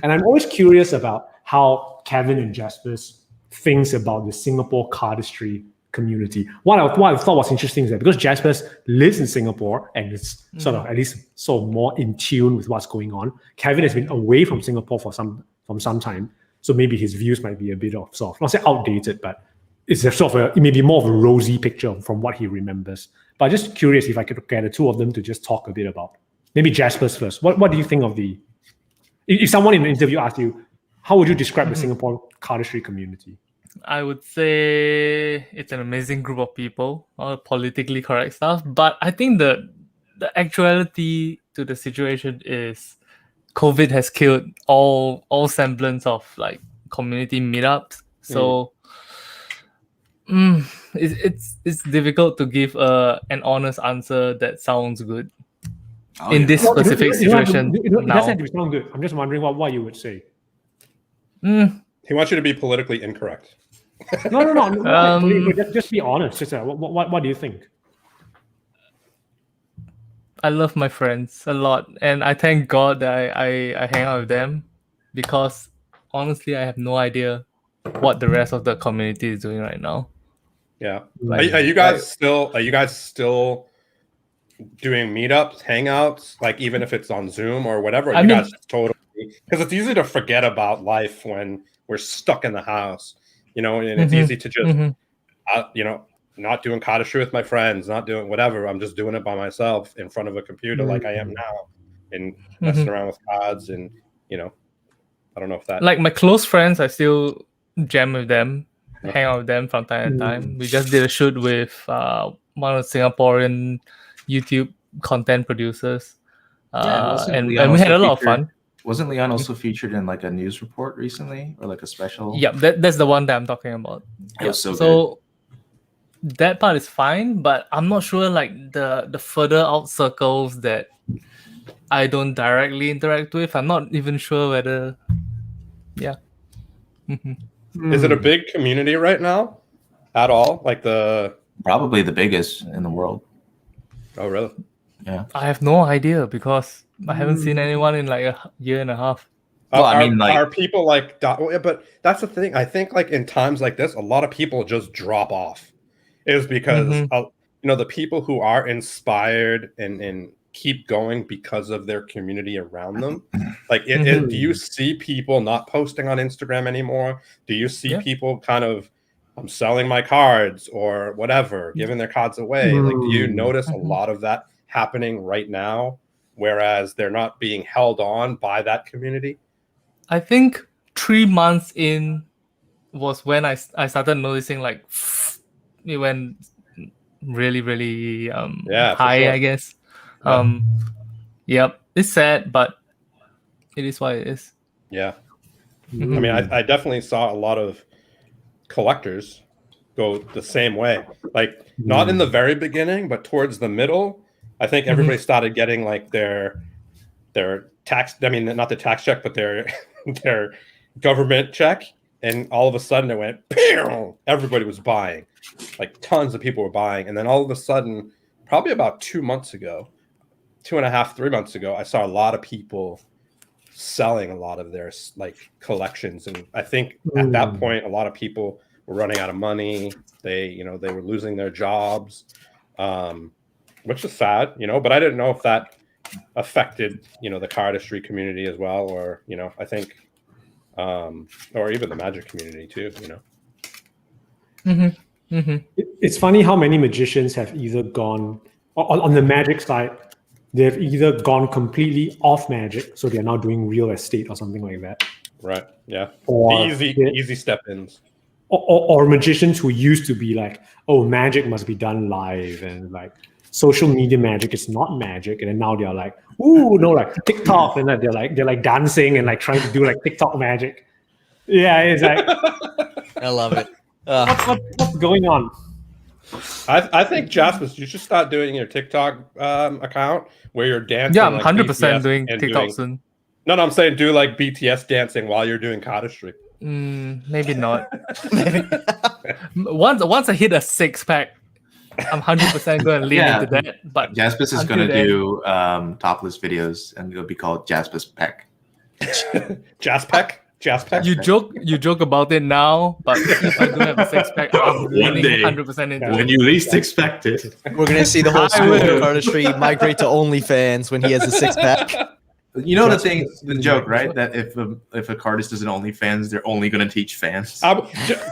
And I'm always curious about how Kevin and Jaspas thinks about the Singapore cardistry community. What I thought was interesting is that because Jaspas lives in Singapore and is sort of at least more in tune with what's going on, Kevin has been away from Singapore for some time. So maybe his views might be a bit of not say outdated, but it's it may be more of a rosy picture from what he remembers. But I'm just curious if I could get the two of them to just talk a bit about maybe Jaspas first. What do you think of if someone in an interview asked you, how would you describe the Singapore cardistry community? I would say it's an amazing group of people, all politically correct stuff. But I think the the actuality to the situation is COVID has killed all semblance of like community meetups. So it's difficult to give an honest answer that sounds good in this specific situation. It doesn't have to sound good. I'm just wondering what you would say. He wants you to be politically incorrect. No. Just be honest. Just what do you think? I love my friends a lot, and I thank God that I hang out with them, because honestly, I have no idea what the rest of the community is doing right now. Yeah. Are you guys still doing meetups, hangouts, like even if it's on Zoom or whatever? You guys totally, because it's easy to forget about life when we're stuck in the house, and it's easy to just not doing cardistry with my friends, not doing whatever. I'm just doing it by myself in front of a computer like I am now, and messing around with cards. And I don't know if that, like, my close friends, I still jam with them, hang out with them from time to time. We just did a shoot with one of the Singaporean YouTube content producers, and we had a lot of fun. Wasn't Leon also featured in like a news report recently, or like a special? Yeah, that's the one that I'm talking about. It was so good. That part is fine, but I'm not sure like the further out circles that I don't directly interact with. I'm not even sure whether, Is it a big community right now at all? Like probably the biggest in the world. Oh, really? Yeah. I have no idea, because I haven't seen anyone in like a year and a half. Well, I mean, like, are people like? But that's the thing. I think like in times like this, a lot of people just drop off. Is because the people who are inspired and keep going because of their community around them. Like, do you see people not posting on Instagram anymore? Do you see people kind of, I'm selling my cards or whatever, giving their cards away? Like, do you notice a lot of that happening right now, whereas they're not being held on by that community? I think 3 months in was when I started noticing like it went really, really high, sure. I guess. Yep, it's sad, but it is what it is. Yeah. I mean, I definitely saw a lot of collectors go the same way. Like, not in the very beginning, but towards the middle, I think everybody started getting like their tax, I mean, not the tax check, but their government check. And all of a sudden it went, pew! Everybody was buying. Like, tons of people were buying. And then all of a sudden, probably about 2 months ago, 2.5, 3 months ago, I saw a lot of people selling a lot of their like collections. And I think at that point, a lot of people were running out of money. They were losing their jobs, which is sad, but I didn't know if that affected, the cardistry community as well, or, I think, or even the magic community too, It's funny how many magicians have either gone on the magic side, they've either gone completely off magic, so they're now doing real estate or something like that. Right. Yeah. Or easy step-ins. Or magicians who used to be like, oh, magic must be done live, and like social media magic is not magic, and then now they're like, ooh, no, like TikTok, and then they're like dancing and like trying to do like TikTok magic. Yeah, it's like I love it. What's going on? I think, Jaspas, you should start doing your TikTok account where you're dancing. Yeah, I'm like 100% doing TikTok soon. No, I'm saying do like BTS dancing while you're doing cardistry. Maybe not. Once I hit a 6-pack, I'm 100% going to lean into that. But Jaspas is going to do topless videos, and it'll be called Jaspas Peck. Jaspack? Jaspack? You joke about it now, but if I do have a 6-pack, I'm leaning 100% into it. When you least expect it. We're going to see the whole school of cardistry migrate to OnlyFans when he has a 6-pack. You know the joke, right? That if a cardist is an OnlyFans, they're only going to teach fans.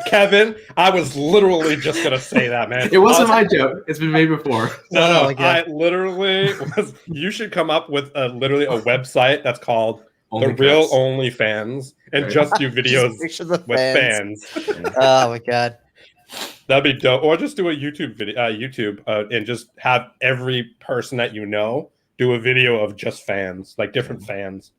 Kevin, I was literally just going to say that, man. It wasn't my joke. It's been made before. No, I literally was. You should come up with literally a website that's called The Real OnlyFans and just do videos with fans. Oh my god. That'd be dope. Or just do a YouTube video, and just have every person that you know do a video of just fans, like different fans.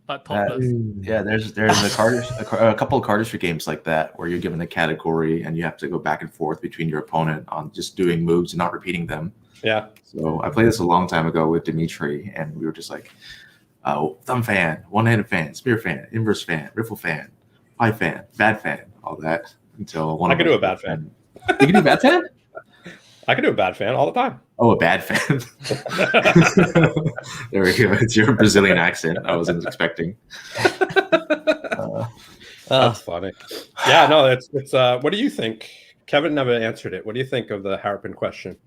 But topless. Yeah, there's a couple of cardistry games like that where you're given a category and you have to go back and forth between your opponent on just doing moves and not repeating them. Yeah. So I played this a long time ago with Dimitri, and we were just like, thumb fan, one-handed fan, spear fan, inverse fan, riffle fan, pie fan, bad fan, all that. Until one. I can do a bad fan. You can do a bad fan? I can do a bad fan all the time. Oh, a bad fan. There we go. It's your Brazilian accent. I wasn't expecting. That's funny. Yeah, no, it's. What do you think? Kevin never answered it. What do you think of the Harapan question?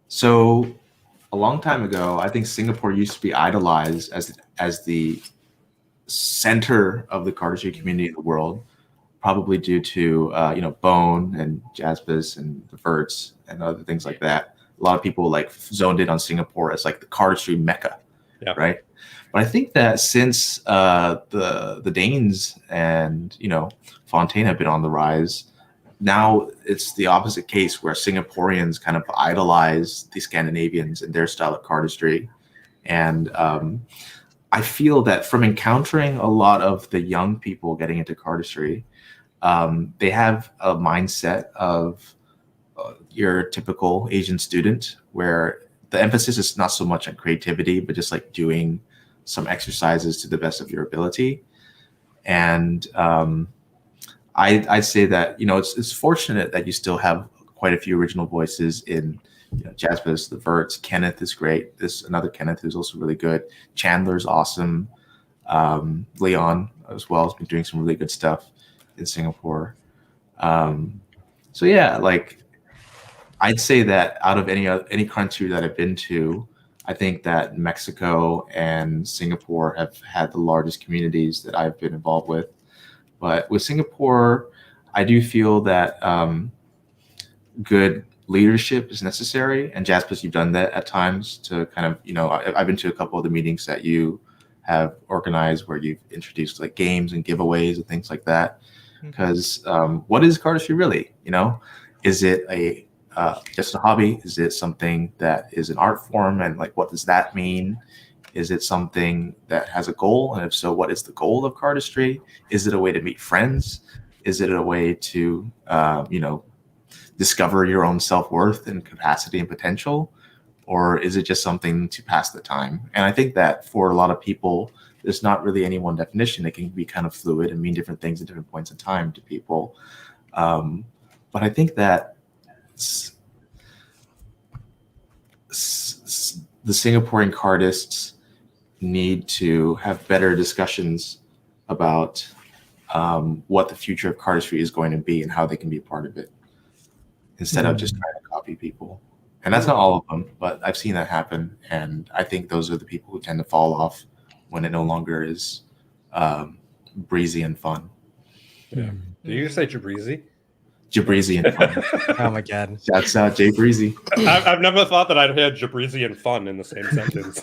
So a long time ago, I think Singapore used to be idolized as the center of the cardistry community in the world, probably due to Bone and Jaspas and the Verts and other things like that. A lot of people like zoned in on Singapore as like the cardistry mecca, right? But I think that since the Danes and Fontaine have been on the rise, now it's the opposite case where Singaporeans kind of idolize the Scandinavians and their style of cardistry, and I feel that from encountering a lot of the young people getting into cardistry, they have a mindset of your typical Asian student, where the emphasis is not so much on creativity, but just like doing some exercises to the best of your ability. And I'd say that it's fortunate that you still have quite a few original voices in Jaspas, the Verts. Kenneth is great. There's another Kenneth who's also really good. Chandler's awesome. Leon as well has been doing some really good stuff in Singapore. So yeah, like I'd say that out of any country that I've been to, I think that Mexico and Singapore have had the largest communities that I've been involved with. But with Singapore, I do feel that good leadership is necessary. And Jaspas, you've done that at times to kind of, I've been to a couple of the meetings that you have organized where you've introduced like games and giveaways and things like that. Because what is cardistry really? Is it just a hobby? Is it something that is an art form? And like, what does that mean? Is it something that has a goal? And if so, what is the goal of cardistry? Is it a way to meet friends? Is it a way to, discover your own self-worth and capacity and potential? Or is it just something to pass the time? And I think that for a lot of people, there's not really any one definition. It can be kind of fluid and mean different things at different points in time to people. But I think that the Singaporean cardists need to have better discussions about what the future of cardistry is going to be and how they can be a part of it, instead of just trying to copy people. And that's not all of them, but I've seen that happen. And I think those are the people who tend to fall off when it no longer is breezy and fun. Yeah. Did you just say Jabrizi? Jabrizi and fun. Oh my god. That's Jay Breezy. I've never thought that I'd hear Jabrizi and fun in the same sentence.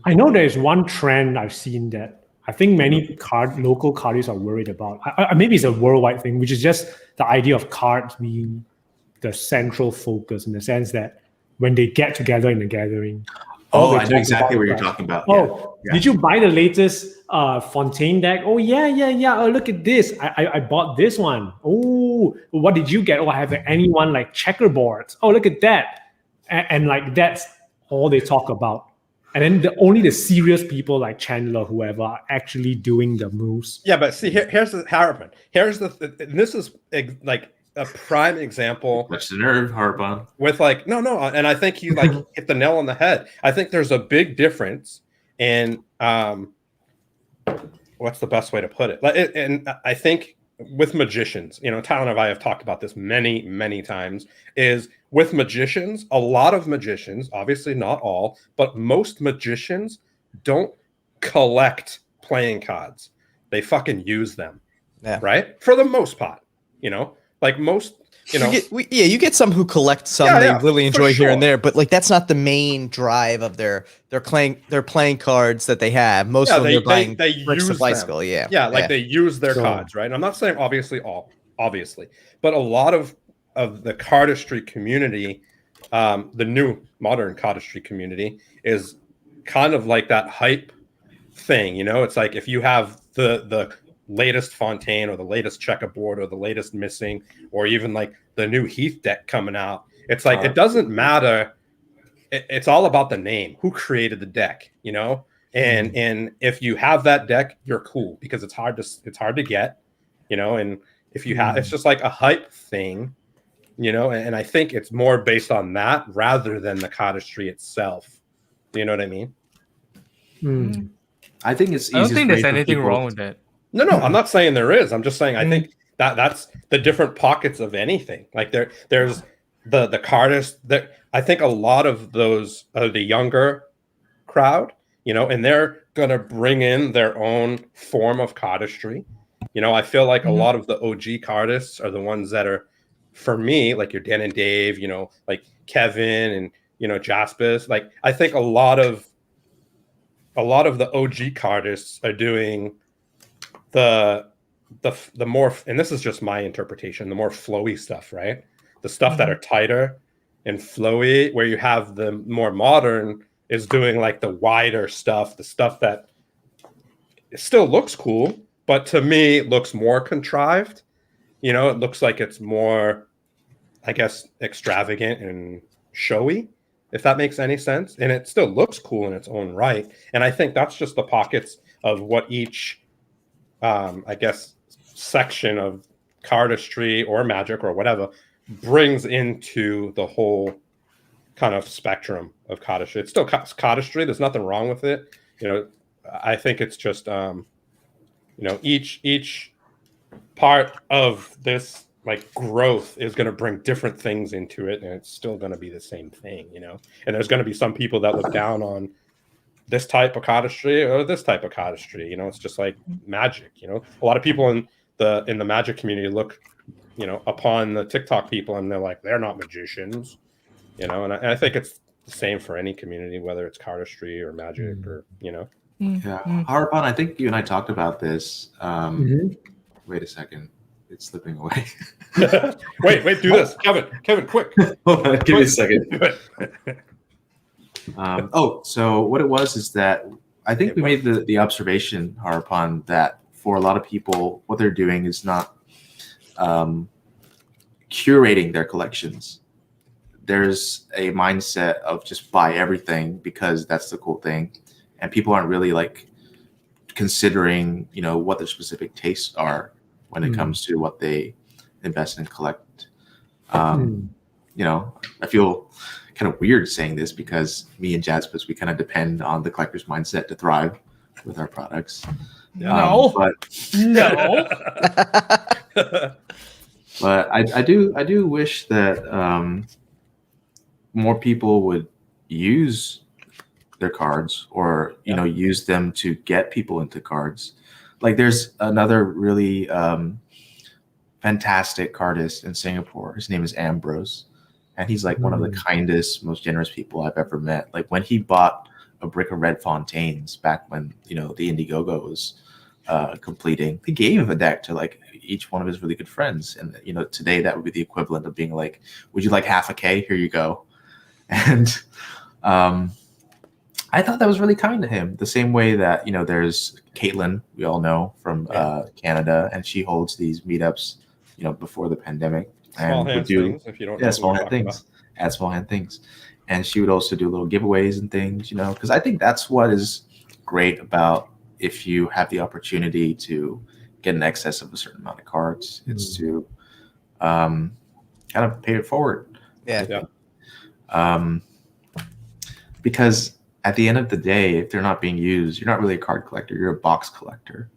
I know there's one trend I've seen that I think many local cardists are worried about. Maybe it's a worldwide thing, which is just the idea of cards being the central focus, in the sense that when they get together in a gathering. Oh, I know exactly what you're talking about. Oh, yeah. Did you buy the latest Fontaine deck? Oh, yeah. Oh, look at this. I bought this one. Oh, what did you get? Oh, I have anyone like checkerboards. Oh, look at that. And like, that's all they talk about. And then only the serious people like Chandler, whoever, are actually doing the moves. Yeah, but see, here's the Harapan. This is like a prime example. Touch the nerve, Harapan. With like, no, and I think you like hit the nail on the head. I think there's a big difference in what's the best way to put it? And I think with magicians, Tyler and I have talked about this many, many times, is with magicians, a lot of magicians, obviously not all, but most magicians don't collect playing cards. They fucking use them. Yeah. Right? For the most part, like most you know, you get some who collect some they really enjoy here and there, but like that's not the main drive of their playing cards that they have. Most of them they're buying bricks of bicycle. Them. Like they use their cards, right? And I'm not saying obviously, but a lot of the cardistry community, the new modern cardistry community, is kind of like that hype thing. You know, it's like if you have the latest Fontaine or the latest checkerboard or the latest missing, or even like the new Heath deck coming out, it's like it doesn't matter. It's all about the name, who created the deck, you know. And if you have that deck, you're cool because it's hard to get, you know. And if you have, it's just like a hype thing, you know. And I think it's more based on that rather than the cardistry itself. Do you know what I mean? I think it's. I don't think there's anything wrong with that. No, I'm not saying there is. I'm just saying I think that's the different pockets of anything. Like there's the cardist that I think a lot of those are the younger crowd, you know, and they're gonna bring in their own form of cardistry. You know, I feel like a lot of the OG cardists are the ones that are, for me, like your Dan and Dave, you know, like Kevin and, you know, Jaspas. Like I think a lot of the OG cardists are doing the more, and this is just my interpretation, the more flowy stuff, right? The stuff that are tighter and flowy, where you have the more modern is doing like the wider stuff, the stuff that still looks cool, but to me it looks more contrived. You know, it looks like it's more, I guess, extravagant and showy, if that makes any sense. And it still looks cool in its own right. And I think that's just the pockets of what each I guess section of cardistry or magic or whatever brings into the whole kind of spectrum of cardistry. It's still cardistry. There's nothing wrong with it. You know, I think it's just you know, each part of this like growth is going to bring different things into it, and it's still going to be the same thing, you know. And there's going to be some people that look down on this type of cardistry or this type of cardistry. You know, it's just like magic. You know, a lot of people in the magic community look, you know, upon the TikTok people, and they're like, they're not magicians. You know, and I think it's the same for any community, whether it's cardistry or magic or, you know. Yeah, Harapan, I think you and I talked about this. Wait a second, it's slipping away. wait, do this, Kevin, quick. Hold on, give me a second. So what it was is that I think we made the observation, Harapan, that for a lot of people, what they're doing is not curating their collections. There's a mindset of just buy everything because that's the cool thing, and people aren't really like considering, you know, what their specific tastes are when it comes to what they invest and collect. You know, I feel kind of weird saying this because me and Jaspas, we kind of depend on the collector's mindset to thrive with our products. But I do wish that more people would use their cards, or you know, use them to get people into cards. Like there's another really fantastic cardist in Singapore. His name is Ambrose, and he's like one of the kindest, most generous people I've ever met. Like when he bought a brick of red Fontaines back when, you know, the Indiegogo was completing, he gave a deck to like each one of his really good friends. And, you know, today that would be the equivalent of being like, would you like half a K? Here you go. And I thought that was really kind to him. The same way that, you know, there's Caitlin, we all know from Canada, and she holds these meetups, you know, before the pandemic. Small hand things, if you don't know small hand things. Add small hand things. And she would also do little giveaways and things, you know, because I think that's what is great about if you have the opportunity to get an excess of a certain amount of cards. It's to kind of pay it forward. Because at the end of the day, if they're not being used, you're not really a card collector. You're a box collector,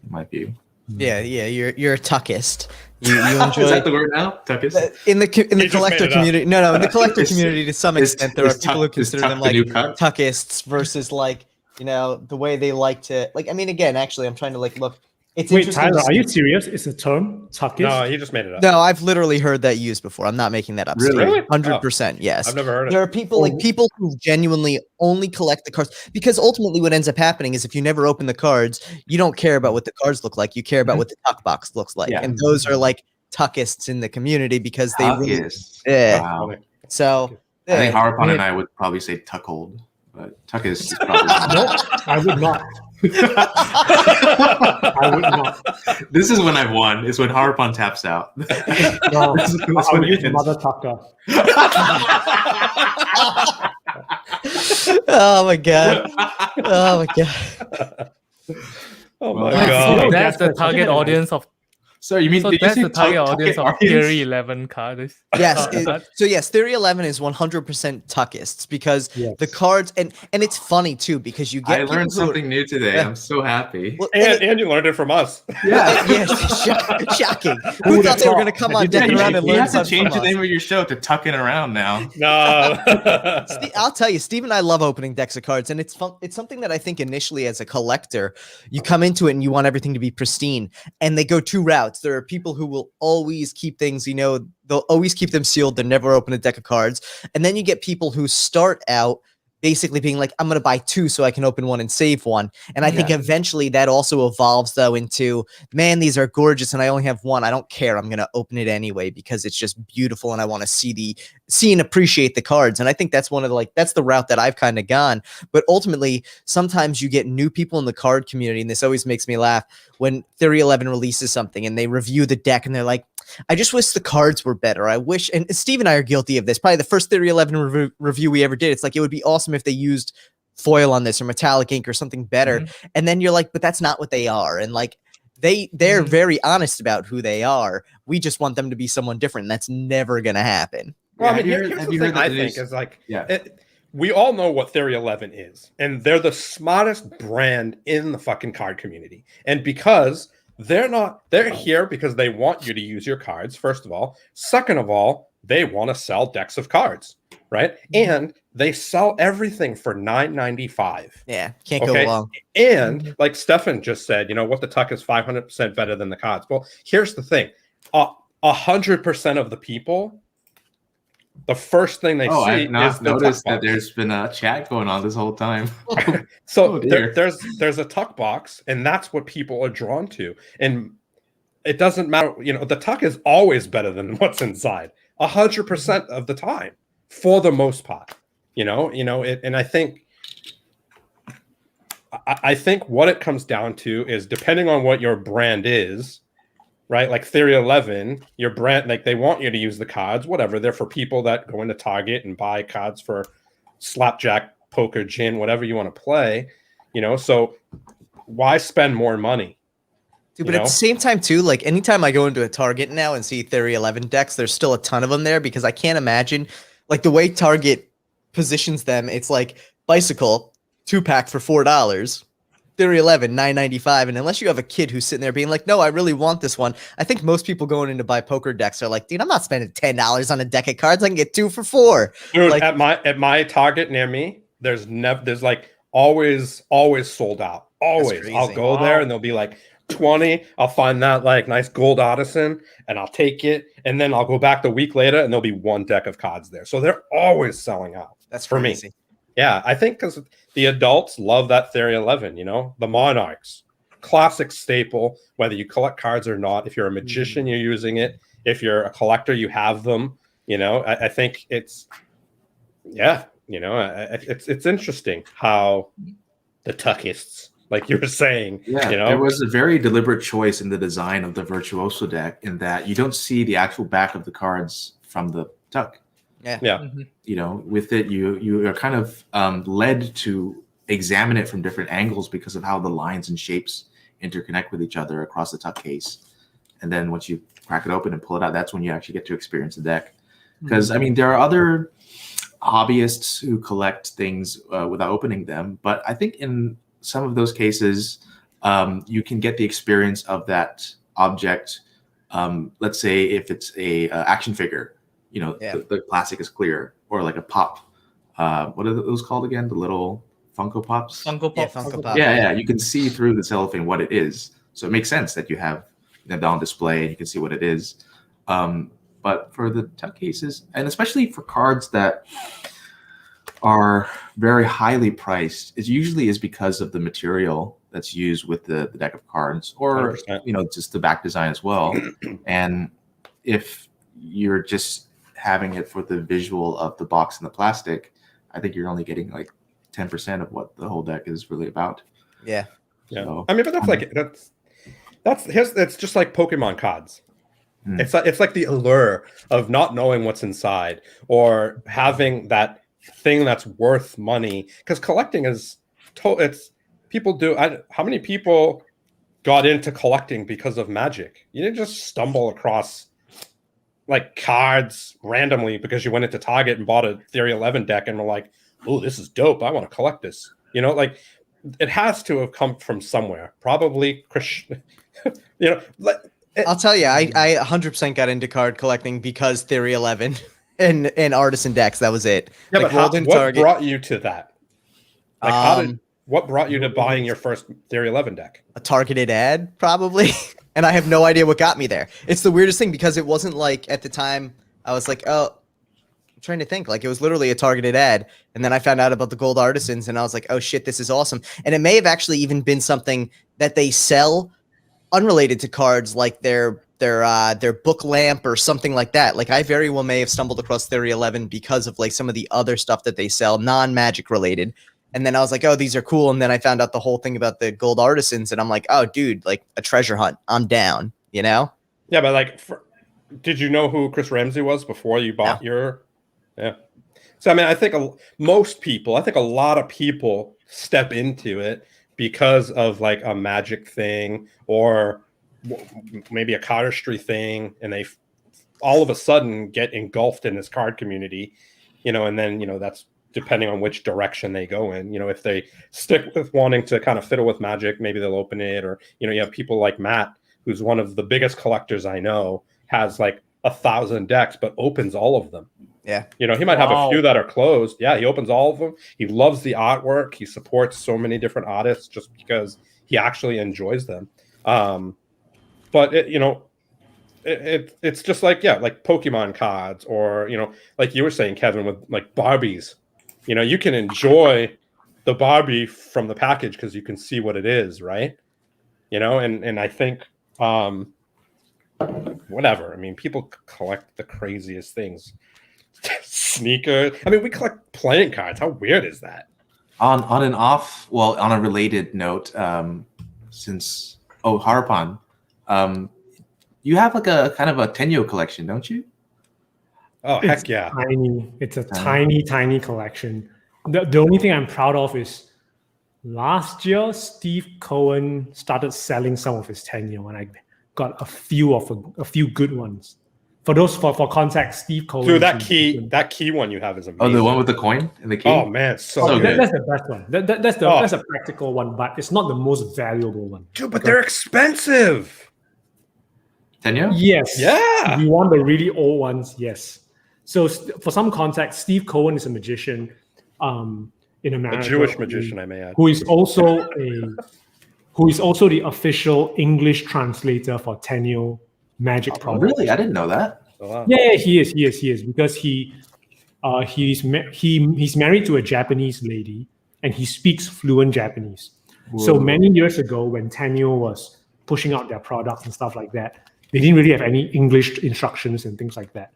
in my view. Yeah, you're a tuckist. You enjoy. Is that the word now? Tuckist? In the collector community. No, in the collector community, to some extent, there are people who consider them like tuckists versus like, you know, the way they like to, like, I mean, again, actually, I'm trying to like look It's Wait, interesting Tyler, to are you see- serious? It's a term, tuckist? No, he just made it up. No, I've literally heard that used before. I'm not making that up. Really? Steve. Really? 100%. Yes. I've never heard There it. are people like people who genuinely only collect the cards because ultimately what ends up happening is if you never open the cards, you don't care about what the cards look like. You care about what the tuck box looks like. Yeah. And those are like tuckists in the community because they really, Tuckist. yeah. Wow. So I think yeah. Harapan and I would probably say tuckhold, but tuckist is probably No, I would not. I would not. This is when I've won. Is when Harapan taps out. No, This is I when would it use ends. Mother Tucker. Oh my god. Oh my god. Oh my Well, god. so That's the Jaspas, target I think audience of. So you mean So did you that's say the target tuck audience of audience? Theory 11 cards. Yes. Uh, So yes, Theory 11 is 100% tuckists because Yes. the cards and it's funny too because you get I learned people who- something new today. Yeah. I'm so happy. Well, And you learned it from us. Yeah. yes, shocking. Who Who would thought have they were thought? going to come I on did Deckin not Around know. and You learn have to something change from the us? name of your show to Tucking Around now. No. I'll tell you, Steve and I love opening decks of cards, and it's fun. It's something that I think initially, as a collector, you come into it and you want everything to be pristine, and they go two routes. There are people who will always keep things, they'll always keep them sealed. They never open a deck of cards, and then you get people who start out basically being like, I'm going to buy two so I can open one and save one. And I think eventually that also evolves though into, man, these are gorgeous and I only have one. I don't care. I'm going to open it anyway because it's just beautiful and I want to see and appreciate the cards. And I think that's that's the route that I've kind of gone. But ultimately, sometimes you get new people in the card community, and this always makes me laugh when Theory 11 releases something and they review the deck and they're like, I just wish the cards were better. I wish, and Steve and I are guilty of this. Probably the first Theory 11 review we ever did. It's like, it would be awesome if they used foil on this or metallic ink or something better. And then you're like, but that's not what they are. And like, they're very honest about who they are. We just want them to be someone different. And that's never going to happen. Well, I Have mean, you here's heard- have the you thing heard that I there's- think is like, Yeah. we all know what Theory 11 is, and they're the smartest brand in the fucking card community. And because they're here because they want you to use your cards, first of all. Second of all, they want to sell decks of cards, right? And they sell everything for $9.95. Yeah, can't go wrong. And like Stefan just said, what the tuck is 500% better than the cards. Well, here's the thing: 100% of the people, the first thing they see I've not is the noticed tuck that box. there's been a chat going on this whole time. So Oh, dear. there's a tuck box, and that's what people are drawn to. And it doesn't matter, the tuck is always better than what's inside, 100% of the time, for the most part. And I think what it comes down to is, depending on what your brand is, right? Like Theory 11, your brand, like, they want you to use the cards, whatever. They're for people that go into Target and buy cards for slapjack, poker, gin, whatever you want to play, so why spend more money? Dude, but at the same time too, like anytime I go into a Target now and see Theory 11 decks, there's still a ton of them there because I can't imagine, like, the way Target positions them, it's like Bicycle 2-pack for $4. Theory 11, $9.95. And unless you have a kid who's sitting there being like, no, I really want this one. I think most people going in to buy poker decks are like, dude, I'm not spending $10 on a deck of cards. I can get 2 for $4. Dude, like, at my Target near me, there's like always sold out. Always. I'll go there and they'll be like 20. I'll find that like nice gold artisan and I'll take it. And then I'll go back the week later and there'll be one deck of cards there. So they're always selling out. That's for crazy. me. Yeah, I think because the adults love that Theory 11, the Monarchs, classic staple, whether you collect cards or not. If you're a magician, you're using it. If you're a collector, you have them. I think it's, it's interesting how the tuckists, like you were saying, there was a very deliberate choice in the design of the Virtuoso deck in that you don't see the actual back of the cards from the tuck. Yeah. With it, you are kind of led to examine it from different angles because of how the lines and shapes interconnect with each other across the tuck case. And then once you crack it open and pull it out, that's when you actually get to experience the deck. Because there are other hobbyists who collect things without opening them, but I think in some of those cases, you can get the experience of that object. Let's say if it's a action figure. The plastic is clear, or like a pop. What are those called again? The little Funko Pops? Funko Pop. Funko Pop. Yeah. You can see through the cellophane what it is. So it makes sense that you have that on display and you can see what it is. But for the tech cases, and especially for cards that are very highly priced, it usually is because of the material that's used with the deck of cards, or 100%. just the back design as well. And if you're just having it for the visual of the box and the plastic, I think you're only getting like 10% of what the whole deck is really about. Yeah. So, I mean, but that's just like Pokemon cards. It's like the allure of not knowing what's inside or having that thing that's worth money, because collecting is it's people do. How many people got into collecting because of Magic? You didn't just stumble across like cards randomly because you went into Target and bought a Theory 11 deck and were like, oh, this is dope, I want to collect this. Like it has to have come from somewhere, probably Christian. I'll tell you, I 100% got into card collecting because Theory 11 and Artisan decks. That was it. Yeah, like but what brought you to that? Like, what brought you to buying your first Theory 11 deck? A targeted ad, probably. And I have no idea what got me there. It's the weirdest thing because it wasn't like at the time I was like, oh, I'm trying to think. Like it was literally a targeted ad. And then I found out about the Gold Artisans and I was like, oh shit, this is awesome. And it may have actually even been something that they sell unrelated to cards, like their book lamp or something like that. Like I very well may have stumbled across Theory 11 because of like some of the other stuff that they sell, non-Magic related. And then I was like, oh, these are cool. And then I found out the whole thing about the Gold Artisans and I'm like, oh dude, like a treasure hunt. I'm down, Yeah, but like, did you know who Chris Ramsey was before you bought your? Yeah. So I mean, I think a lot of people step into it because of like a Magic thing or maybe a Cardistry thing, and they all of a sudden get engulfed in this card community, and then that's depending on which direction they go in. If they stick with wanting to kind of fiddle with Magic, maybe they'll open it, or you have people like Matt, who's one of the biggest collectors I know, has like 1,000 decks but opens all of them. Yeah. He might have a few that are closed. Yeah, he opens all of them. He loves the artwork. He supports so many different artists just because he actually enjoys them. But it's just like, like Pokemon cards or, like you were saying, Kevin, with like Barbies. You can enjoy the Barbie from the package because you can see what it is, right? And I think whatever. I mean, people collect the craziest things. Sneakers. I mean, we collect playing cards. How weird is that? On a related note, since Harapan, you have like a kind of a Tenyo collection, don't you? Oh, heck yeah. Tiny. It's a tiny collection. The only thing I'm proud of is last year, Steve Cohen started selling some of his Tenyo, and I got a few good ones. For context, Steve Cohen. Dude, that key one you have is amazing. Oh, the one with the coin and the key? Oh man, so good. That's the best one. That's a practical one, but it's not the most valuable one. Dude, but they're expensive. Tenyo? Yes. Yeah. If you want the really old ones, yes. So for some context, Steve Cohen is a magician in America. A Jewish magician, I may add. Who is also the official English translator for Tenyo Magic products. Really? I didn't know that. Oh, wow. Yeah, he is because he's married to a Japanese lady and he speaks fluent Japanese. Whoa. So many years ago, when Tenyo was pushing out their products and stuff like that, they didn't really have any English instructions and things like that.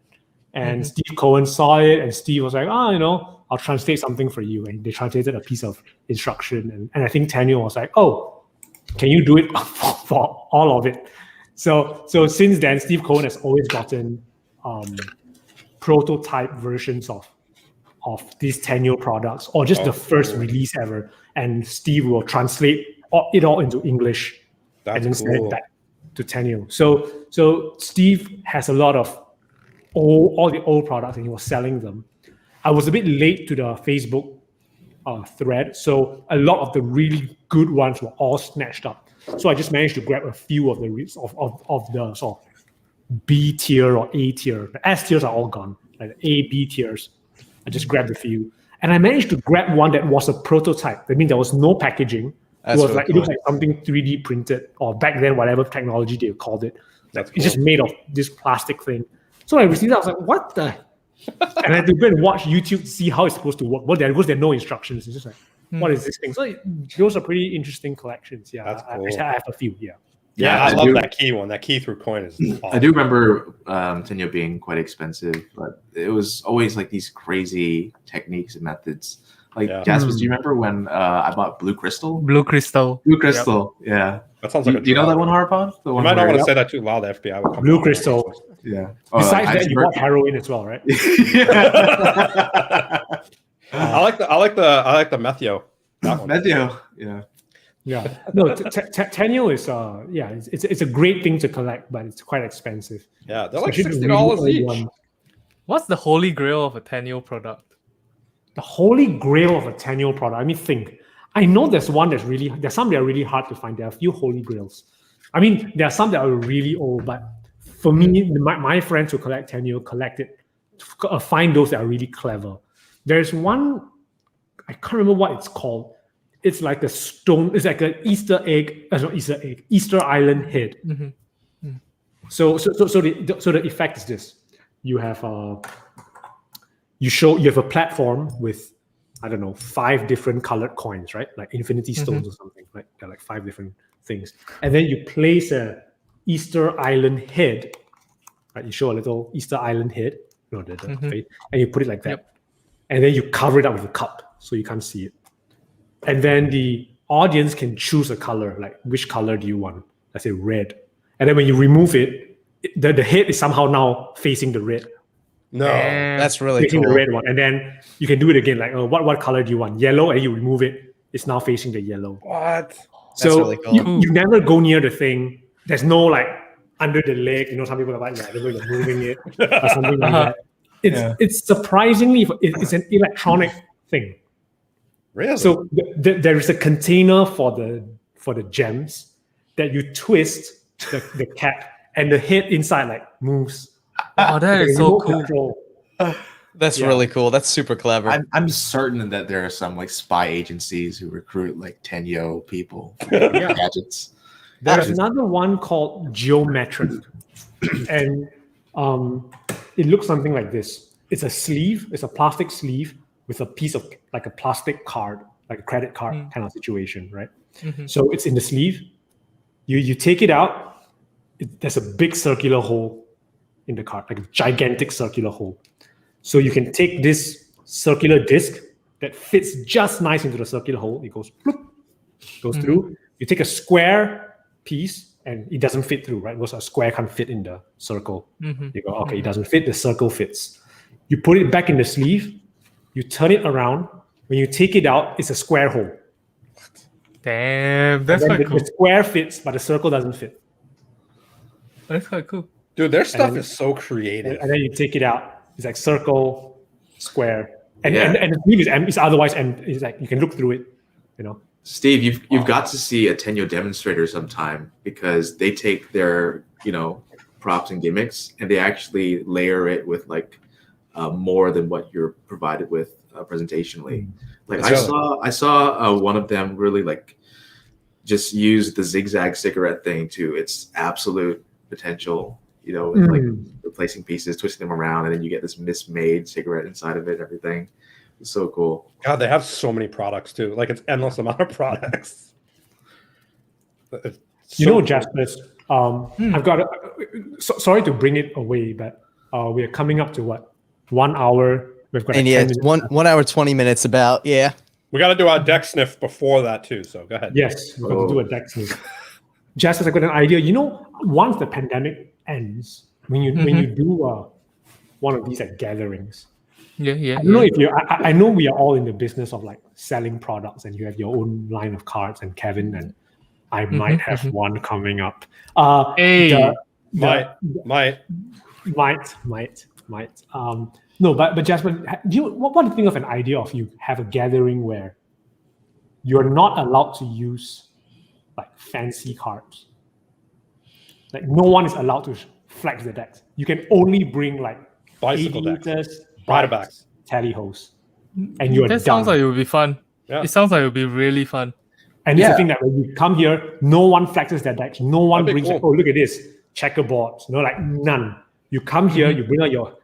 And Steve Cohen saw it, and Steve was like, I'll translate something for you. And they translated a piece of instruction, and I think Tenyo was like, oh, can you do it for all of it? So since then, Steve Cohen has always gotten prototype versions of these Tenyo products, or just the first release ever, and Steve will translate it all into English and then send it back to Tenyo. So Steve has a lot of all the old products, and he was selling them. I was a bit late to the Facebook thread, so a lot of the really good ones were all snatched up. So I just managed to grab a few of the sort of B tier or A tier. The S tiers are all gone. Like the A, B tiers, I just grabbed a few, and I managed to grab one that was a prototype. That means there was no packaging, That's it was really like it looks like something 3D printed, or back then whatever technology they called it. That's It's just made of this plastic thing. So I received it, I was like, what the? And I had to go and watch YouTube to see how it's supposed to work. Well, there are no instructions. It's just like, what is this thing? So those are pretty interesting collections. Yeah, That's cool. I have a few. Yeah. Yeah, I love that key one. That key through coin is awesome. I do remember Tenyo being quite expensive, but it was always like these crazy techniques and methods. Like Jaspas, do you remember when I bought Blue Crystal? Blue Crystal. Yeah. That sounds like do you know that one, Harapan? You might not want to say that too loud. The FBI will come. Blue Crystal. Yeah. Besides that, you bought heroin as well, right? I like the Methio. Methio. Yeah. Yeah. No, Tenyo is it's a great thing to collect, but it's quite expensive. Yeah, they're like $60 each. What's the holy grail of a Tenyo product? The holy grail of a Tenyo product. I mean, think. I know there's some that are really hard to find. There are a few holy grails. I mean, there are some that are really old, but for me, my friends who collect Tenyo find those that are really clever. There's one, I can't remember what it's called. It's like a stone. It's like an Easter Island head. Mm-hmm. So the effect is this: you have you have a platform with, I don't know, 5 different colored coins, right? Like infinity stones or something, right? They're like 5 different things, and then you place a Easter Island head. Right? You show a little Easter Island head, and you put it like that, and then you cover it up with a cup so you can't see it. And then the audience can choose a color, like which color do you want? Let's say red. And then when you remove it, the head is somehow now facing the red. No, that's really facing cool. the red one. And then you can do it again, like what color do you want? Yellow, and you remove it. It's now facing the yellow. What? So really cool. you never go near the thing. There's no like under the leg. You know, some people are like, they're moving it or something like that. It's surprisingly, it's an electronic thing. Really? So there is a container for the gems that you twist the cap, and the head inside like moves. Oh, that is so cool. That's really cool. That's super clever. I'm certain that there are some like spy agencies who recruit like Tenyo people for gadgets. There's another one called Geometric, and it looks something like this. It's a sleeve. It's a plastic sleeve with a piece of like a plastic card, like a credit card kind of situation, right? So it's in the sleeve. You take it out. There's a big circular hole in the card, like a gigantic circular hole. So you can take this circular disc that fits just nice into the circular hole. It goes through. You take a square piece and it doesn't fit through, right? Because a square can't fit in the circle. You go, okay, it doesn't fit. The circle fits. You put it back in the sleeve. You turn it around. When you take it out, it's a square hole. Damn, that's quite cool. The square fits, but the circle doesn't fit. That's quite cool. Dude, their stuff is so creative. And then you take it out. It's like circle, square, and the sleeve is otherwise, and it's like you can look through it. You know, Steve, you've got to see a Tenyo demonstrator sometime, because they take their props and gimmicks and they actually layer it with like more than what you're provided with presentationally. Like I saw one of them really like just use the zigzag cigarette thing to its absolute potential, with like replacing pieces, twisting them around, and then you get this mismade cigarette inside of it, everything. It's so cool. God, they have so many products too. Like it's endless amount of products. Jaspas, I've got sorry to bring it away, but we are coming up to what? 1 hour. We've got 10 minutes. 1 hour 20 minutes about. Yeah. We got to do our deck sniff before that too. So go ahead. Yes, we're going to do a deck sniff. Just as I got an idea, once the pandemic ends, when you do one of these at gatherings, I don't know if I know we are all in the business of like selling products, and you have your own line of cards, and Kevin and I might have one coming up. Might. No, but Jasper, what do you think of an idea of you have a gathering where you're not allowed to use like fancy cards? Like no one is allowed to flex the decks. You can only bring like bicycle decks, backs, tally hose, and you're that done. Sounds like it would be fun. Yeah. It sounds like it would be really fun. And it's the thing that when you come here, no one flexes their decks. No one brings like, oh, look at this, checkerboards. Like none. You come here, you bring out your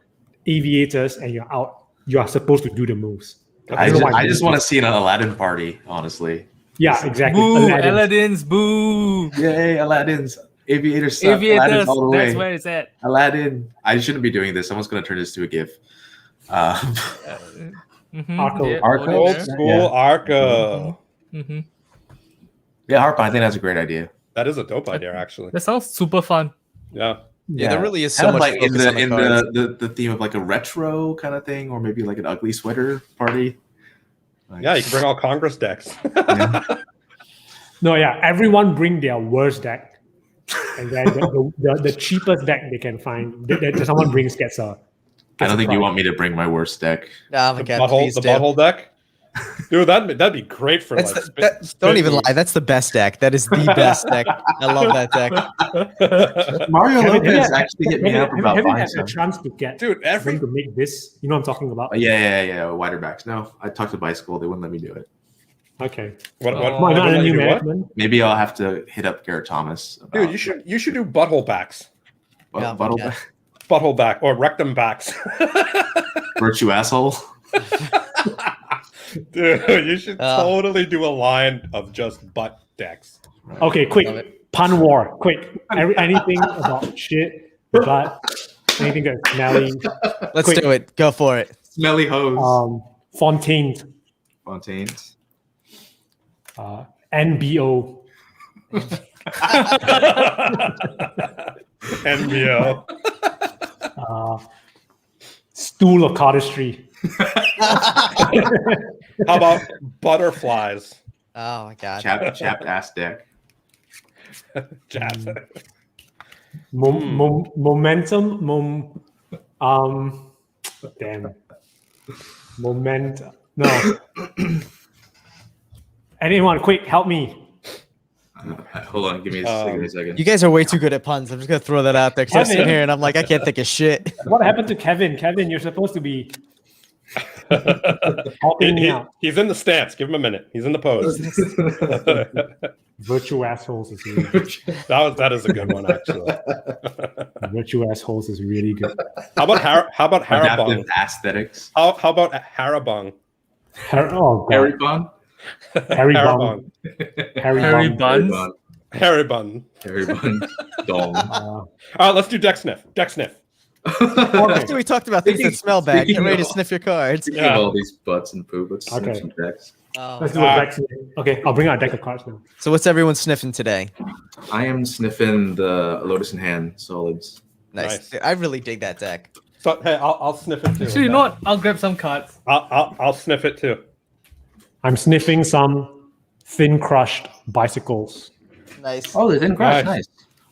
aviators, and you're out. You are supposed to do the moves. I just want to see an Aladdin party, honestly. Yeah, exactly. Boo, Aladdin's, boo. Yay, Aladdin's. Aviators, Aladdin's all the way. That's where it's at. Aladdin. I shouldn't be doing this. Someone's going to turn this to a GIF. Arco. Arco. Old school Arco. Mm-hmm. Yeah, Harapan, I think that's a great idea. That is a dope idea, actually. That sounds super fun. Yeah. Yeah, there really is so kind of much like in focus on the cards. the theme of like a retro kind of thing, or maybe like an ugly sweater party. Like, Yeah, you can bring all Congress decks. No, yeah, everyone bring their worst deck, and then the cheapest deck they can find. That someone brings gets a. I don't think you want me to bring my worst deck. Oh my The god, please do. butthole deck. Dude, that'd be great for That's like. don't even lie. That's the best deck. That is the best deck. I love that deck. Mario Have Lopez actually hit me up about you buying had some. a chance to get Dude, them to make this? You know what I'm talking about? Yeah, wider backs. No, I talked to Bicycle. They wouldn't let me do it. Okay. What? Why not a you new do what? management? Maybe I'll have to hit up Garrett Thomas. About Dude, you should do butthole backs, Yeah, butthole yeah. back. butthole back, or rectum backs. Virtue asshole. Dude, you should totally do a line of just butt decks. Okay, Love quick. it. Pun war. Quick. Anything about shit, but anything that's smelly. Let's Quick. do it. Go for it. Smelly hose. Fontaine. Fontaines. NBO. NBO. Stool of Cardistry. How about butterflies? Oh my god. Chapped ass deck. Jab. Momentum. Damn. No. Anyone, quick, help me. Hold on, give me a second. You guys are way too good at puns. I'm just gonna throw that out there because I'm sitting here and I'm like, I can't think of shit. What happened to Kevin? Kevin, you're supposed to be helping me out. He's in the stance. Give him a minute. He's in the pose. Virtual assholes is really good. that is a good one, actually. Virtual assholes is really good. How about Harabong? Adaptive aesthetics. How about Harabong? Oh, Harry God. Bun. Harry Bun. Harry Buns. Haribun. Harry Bun. Dong. All right, let's do deck sniff. Deck sniff. After we talked about things that smell bad, get ready to Speaking sniff your cards. Speaking of all these butts and poop, let's sniff Okay. some decks. Let's do a deck sniff. Okay, I'll bring out a deck of cards now. So what's everyone sniffing today? I am sniffing the Lotus in Hand solids. Nice. I really dig that deck. So hey, I'll sniff it too. Actually, you know what? I'll grab some cards. I'll sniff it too. I'm sniffing some thin crushed bicycles. Nice. Oh, they didn't crush. Nice.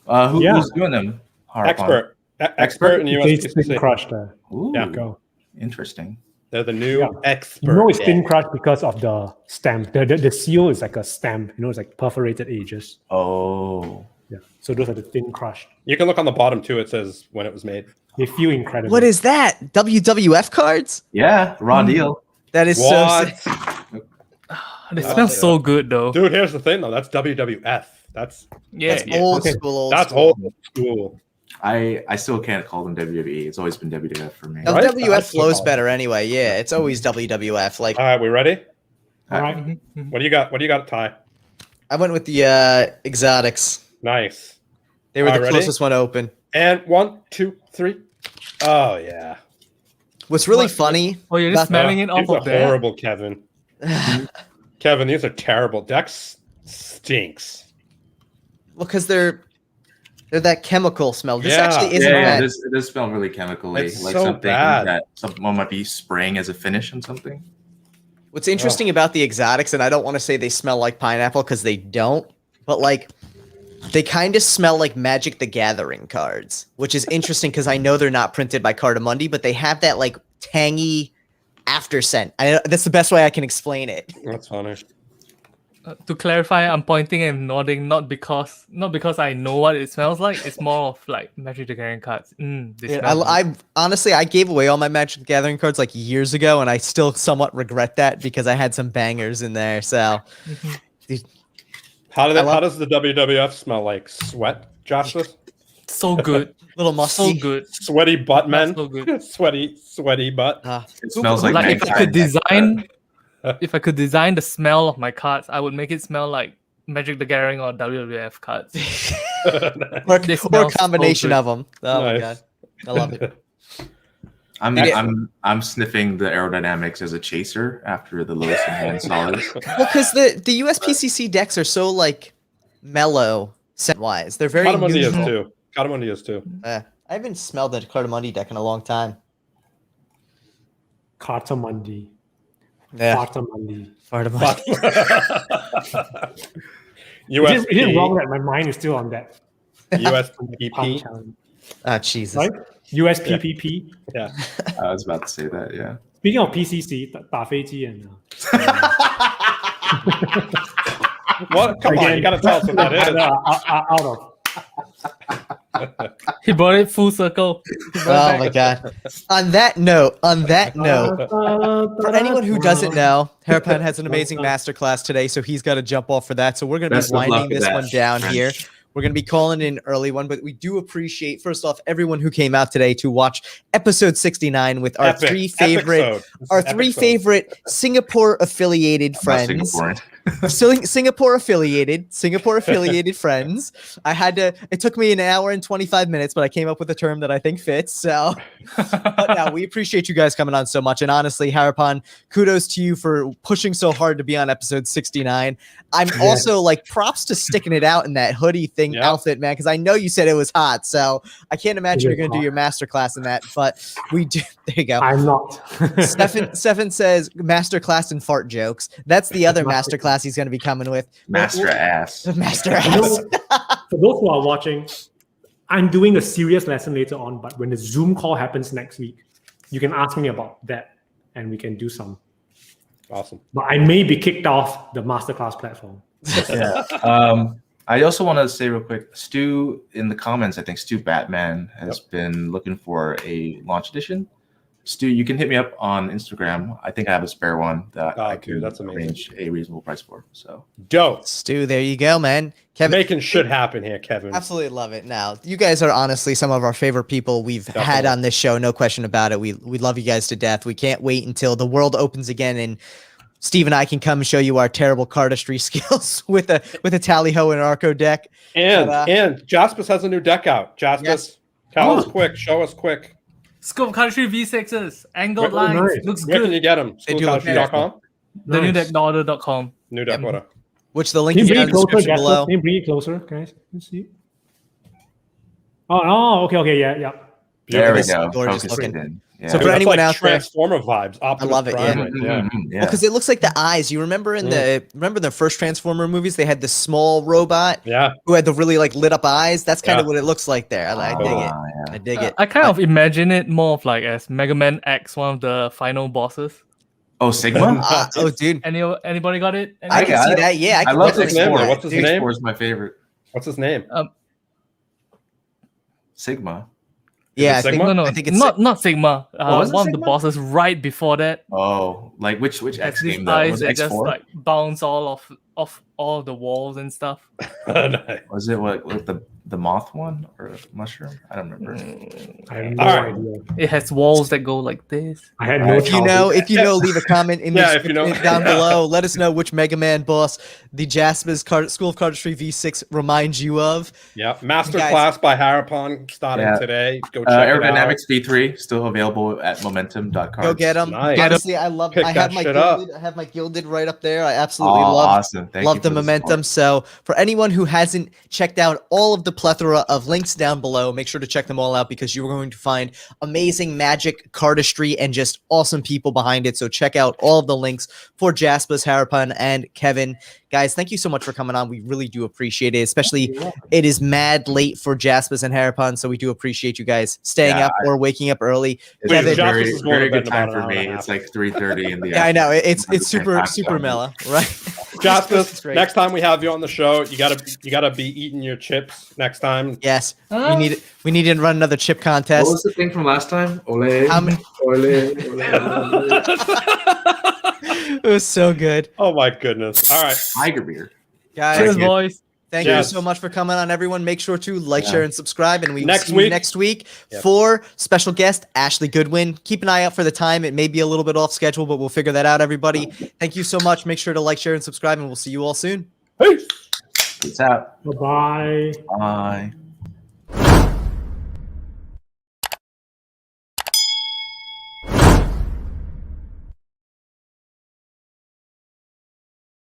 Nice. Yeah. Who's doing them? Harapan. Expert in It's thin USDC. crushed. Ooh, Yeah. Go. interesting. They're the new Yeah. expert. You know it's thin deck. crushed because of the stamp. The seal is like a stamp. You know, it's like perforated edges. Oh. Yeah. So those are the thin crushed. You can look on the bottom too. It says when it was made. They feel incredible. What is that? WWF cards? Yeah, raw deal. That is What? so sick. They smell so good though. Dude, here's the thing though. That's WWF. That's Yeah, That's old Okay. school. Old that's school. old school. I still can't call them WWE. It's always been WWF for me. No, Right? WWF That's flows so better anyway. Yeah, it's always WWF. Like All right, we ready? All right. What do you got? What do you got, Ty? I went with the exotics. Nice. They were All the right, ready? closest one open. And 1, 2, 3. Oh yeah. What's really funny? Oh, you're just About- smelling it off These are of there. horrible, Kevin. Kevin, these are terrible. Dex stinks. Well, because they're that chemical smell. This Yeah. actually isn't Yeah, bad. it does smell really chemically. It's like so something bad. that someone might be spraying as a finish on something. What's interesting about the exotics, and I don't want to say they smell like pineapple because they don't, but like they kind of smell like Magic the Gathering cards, which is interesting because I know they're not printed by Cardamundi, but they have that like tangy after scent. That's the best way I can explain it. That's funny. To clarify, I'm pointing and nodding not because I know what it smells like. It's more of like Magic the Gathering cards. They Yeah, smell good. I honestly I gave away all my Magic the Gathering cards like years ago, and I still somewhat regret that because I had some bangers in there. So How does the WWF smell like? Sweat, Jaspas? So good. Little So musky. good. Sweaty butt men. So good. swety butt. It smells like Like if I could mankind. design the smell of my cards, I would make it smell like Magic the Gathering or WWF cards. or They a smell so combination good. of them. Oh my Nice. god, I love it. I'm sniffing the aerodynamics as a chaser after the lowest in hand solids. Well, because the USPCC decks are so like mellow scent wise. They're very Catamundi is neutral. too. Catamundi is too. I haven't smelled a Cardamundi deck in a long time. Cartamundi. Yeah, Cartamundi. Cardamundi. It is wrong USP. that my mind is still on that. USPP. Ah, Jesus. Right? USPPP. Yeah. I was about to say that. Yeah. Speaking of PCC, 打飞机 and What? Come on, you gotta tell us what that is. out of. He brought it full circle. Oh my god. On that note, for anyone who doesn't know, Harapan has an amazing masterclass today, so he's got to jump off for that. So we're going to Best be of luck winding with this that, one down French. here. We're going to be calling in an early one, but we do appreciate, first off, everyone who came out today to watch episode 69 with our three favorite Singapore affiliated friends. Singapore affiliated friends. It took me an hour and 25 minutes, but I came up with a term that I think fits. So, but no, we appreciate you guys coming on so much. And honestly, Harapan, kudos to you for pushing so hard to be on episode 69. I'm also like props to sticking it out in that hoodie thing outfit, man, because I know you said it was hot. So I can't imagine you're going to do your masterclass in that, but we do. There you go. I'm not. Stefan says masterclass in fart jokes. That's the other masterclass he's going to be coming with. Master ass. Master ass. For those who are watching, I'm doing a serious lesson later on, but when the Zoom call happens next week, you can ask me about that and we can do some. Awesome. But I may be kicked off the masterclass platform. Yeah. I also want to say real quick, Stu in the comments, I think Stu Batman has been looking for a launch edition. Stu, you can hit me up on Instagram. I think I have a spare one that I can that's amazing. arrange a reasonable price for. So Dope. Stu, there you go, man. Kevin, Making shit happen here, Kevin. absolutely love it. Now, you guys are honestly some of our favorite people we've had on this show. No question about it. We love you guys to death. We can't wait until the world opens again and Steve and I can come and show you our terrible cardistry skills with a tally ho and arco deck. And Jaspas has a new deck out. Jaspas, tell us quick. Show us quick. Scope Cardistry V6s, angled Where- lines, nice. looks Where can good. you get them? They do look Schoolcardistry.com? The new Nice. deck.order.com. New deck order. Which the link Can is you down bring in it the closer, description Jasper? below. Can you bring it closer, guys? Can you see? Oh, okay, yeah. there we Beautiful. go. Gorgeous Focus it looking. in. Yeah. So for That's anyone like out there- Transformer vibes. Optimus love it, yeah. Prime, yeah. Yeah. Because it looks like the eyes. You remember in the first Transformer movies, they had the small robot Yeah. who had the really like lit up eyes. That's kind of what it looks like there. I dig it. yeah. I dig it. I kind of imagine it more of like as Mega Man X, one of the final bosses. Oh, Sigma? Oh, dude, Anybody got it? I can got see it. that. Yeah, I I can love definitely see Sigma. that. What's his name? X4 is my favorite. What's his name? Sigma. Yeah, I Sigma? think, No, I think it's not Sigma. was it One of the Sigma? bosses right before that. Oh, like which Has X these game that eyes was that it just X4? like bounce all off all the walls and stuff. Nice. Was it what the moth one or mushroom? I don't remember. I have no All right. idea. It has walls that go like this. I had no if you know, leave a comment in Yeah, the if you know. down below. Let us know which Mega Man boss the Jaspas School of Cardistry V6 reminds you of. Yeah. Master Guys. class by Harapan starting Yeah. today. Go check it out. Aerodynamics V3 still available at momentum.com. Go get them. Nice. Honestly, I love. Pick I that have my shit up. gilded. I have my gilded right up there. I absolutely Oh, love. awesome. Thank you Love for the support. momentum. So for anyone who hasn't checked out all of the plethora of links down below, make sure to check them all out because you're going to find amazing magic cardistry and just awesome people behind it. So check out all of the links for Jaspas, Harapan, and Kevin. Guys, thank you so much for coming on. We really do appreciate it, especially it is mad late for Jaspas and Harapan, so we do appreciate you guys staying up or waking up early. It's Wait, a Jaspas very, is going very to bed good in about time an for hour me. and a half. It's like 3:30 in the Yeah, I know. afternoon. It's super Time super zone. mellow, right? Jaspas, Great. next time we have you on the show, you gotta be eating your chips next time. Yes. We need to run another chip contest. What was the thing from last time? Ole, How many- ole, ole. It was so good. Oh my goodness. All right. Tiger beer. Guys, Cheers, boys. thank Yes. you so much for coming on, everyone. Make sure to like, Yeah. share, and subscribe. And we will Next see week. you next week Yep. for special guest Ashley Goodwin. Keep an eye out for the time. It may be a little bit off schedule, but we'll figure that out, everybody. Thank you so much. Make sure to like, share, and subscribe, and we'll see you all soon. Peace. Peace out. Bye-bye. Bye.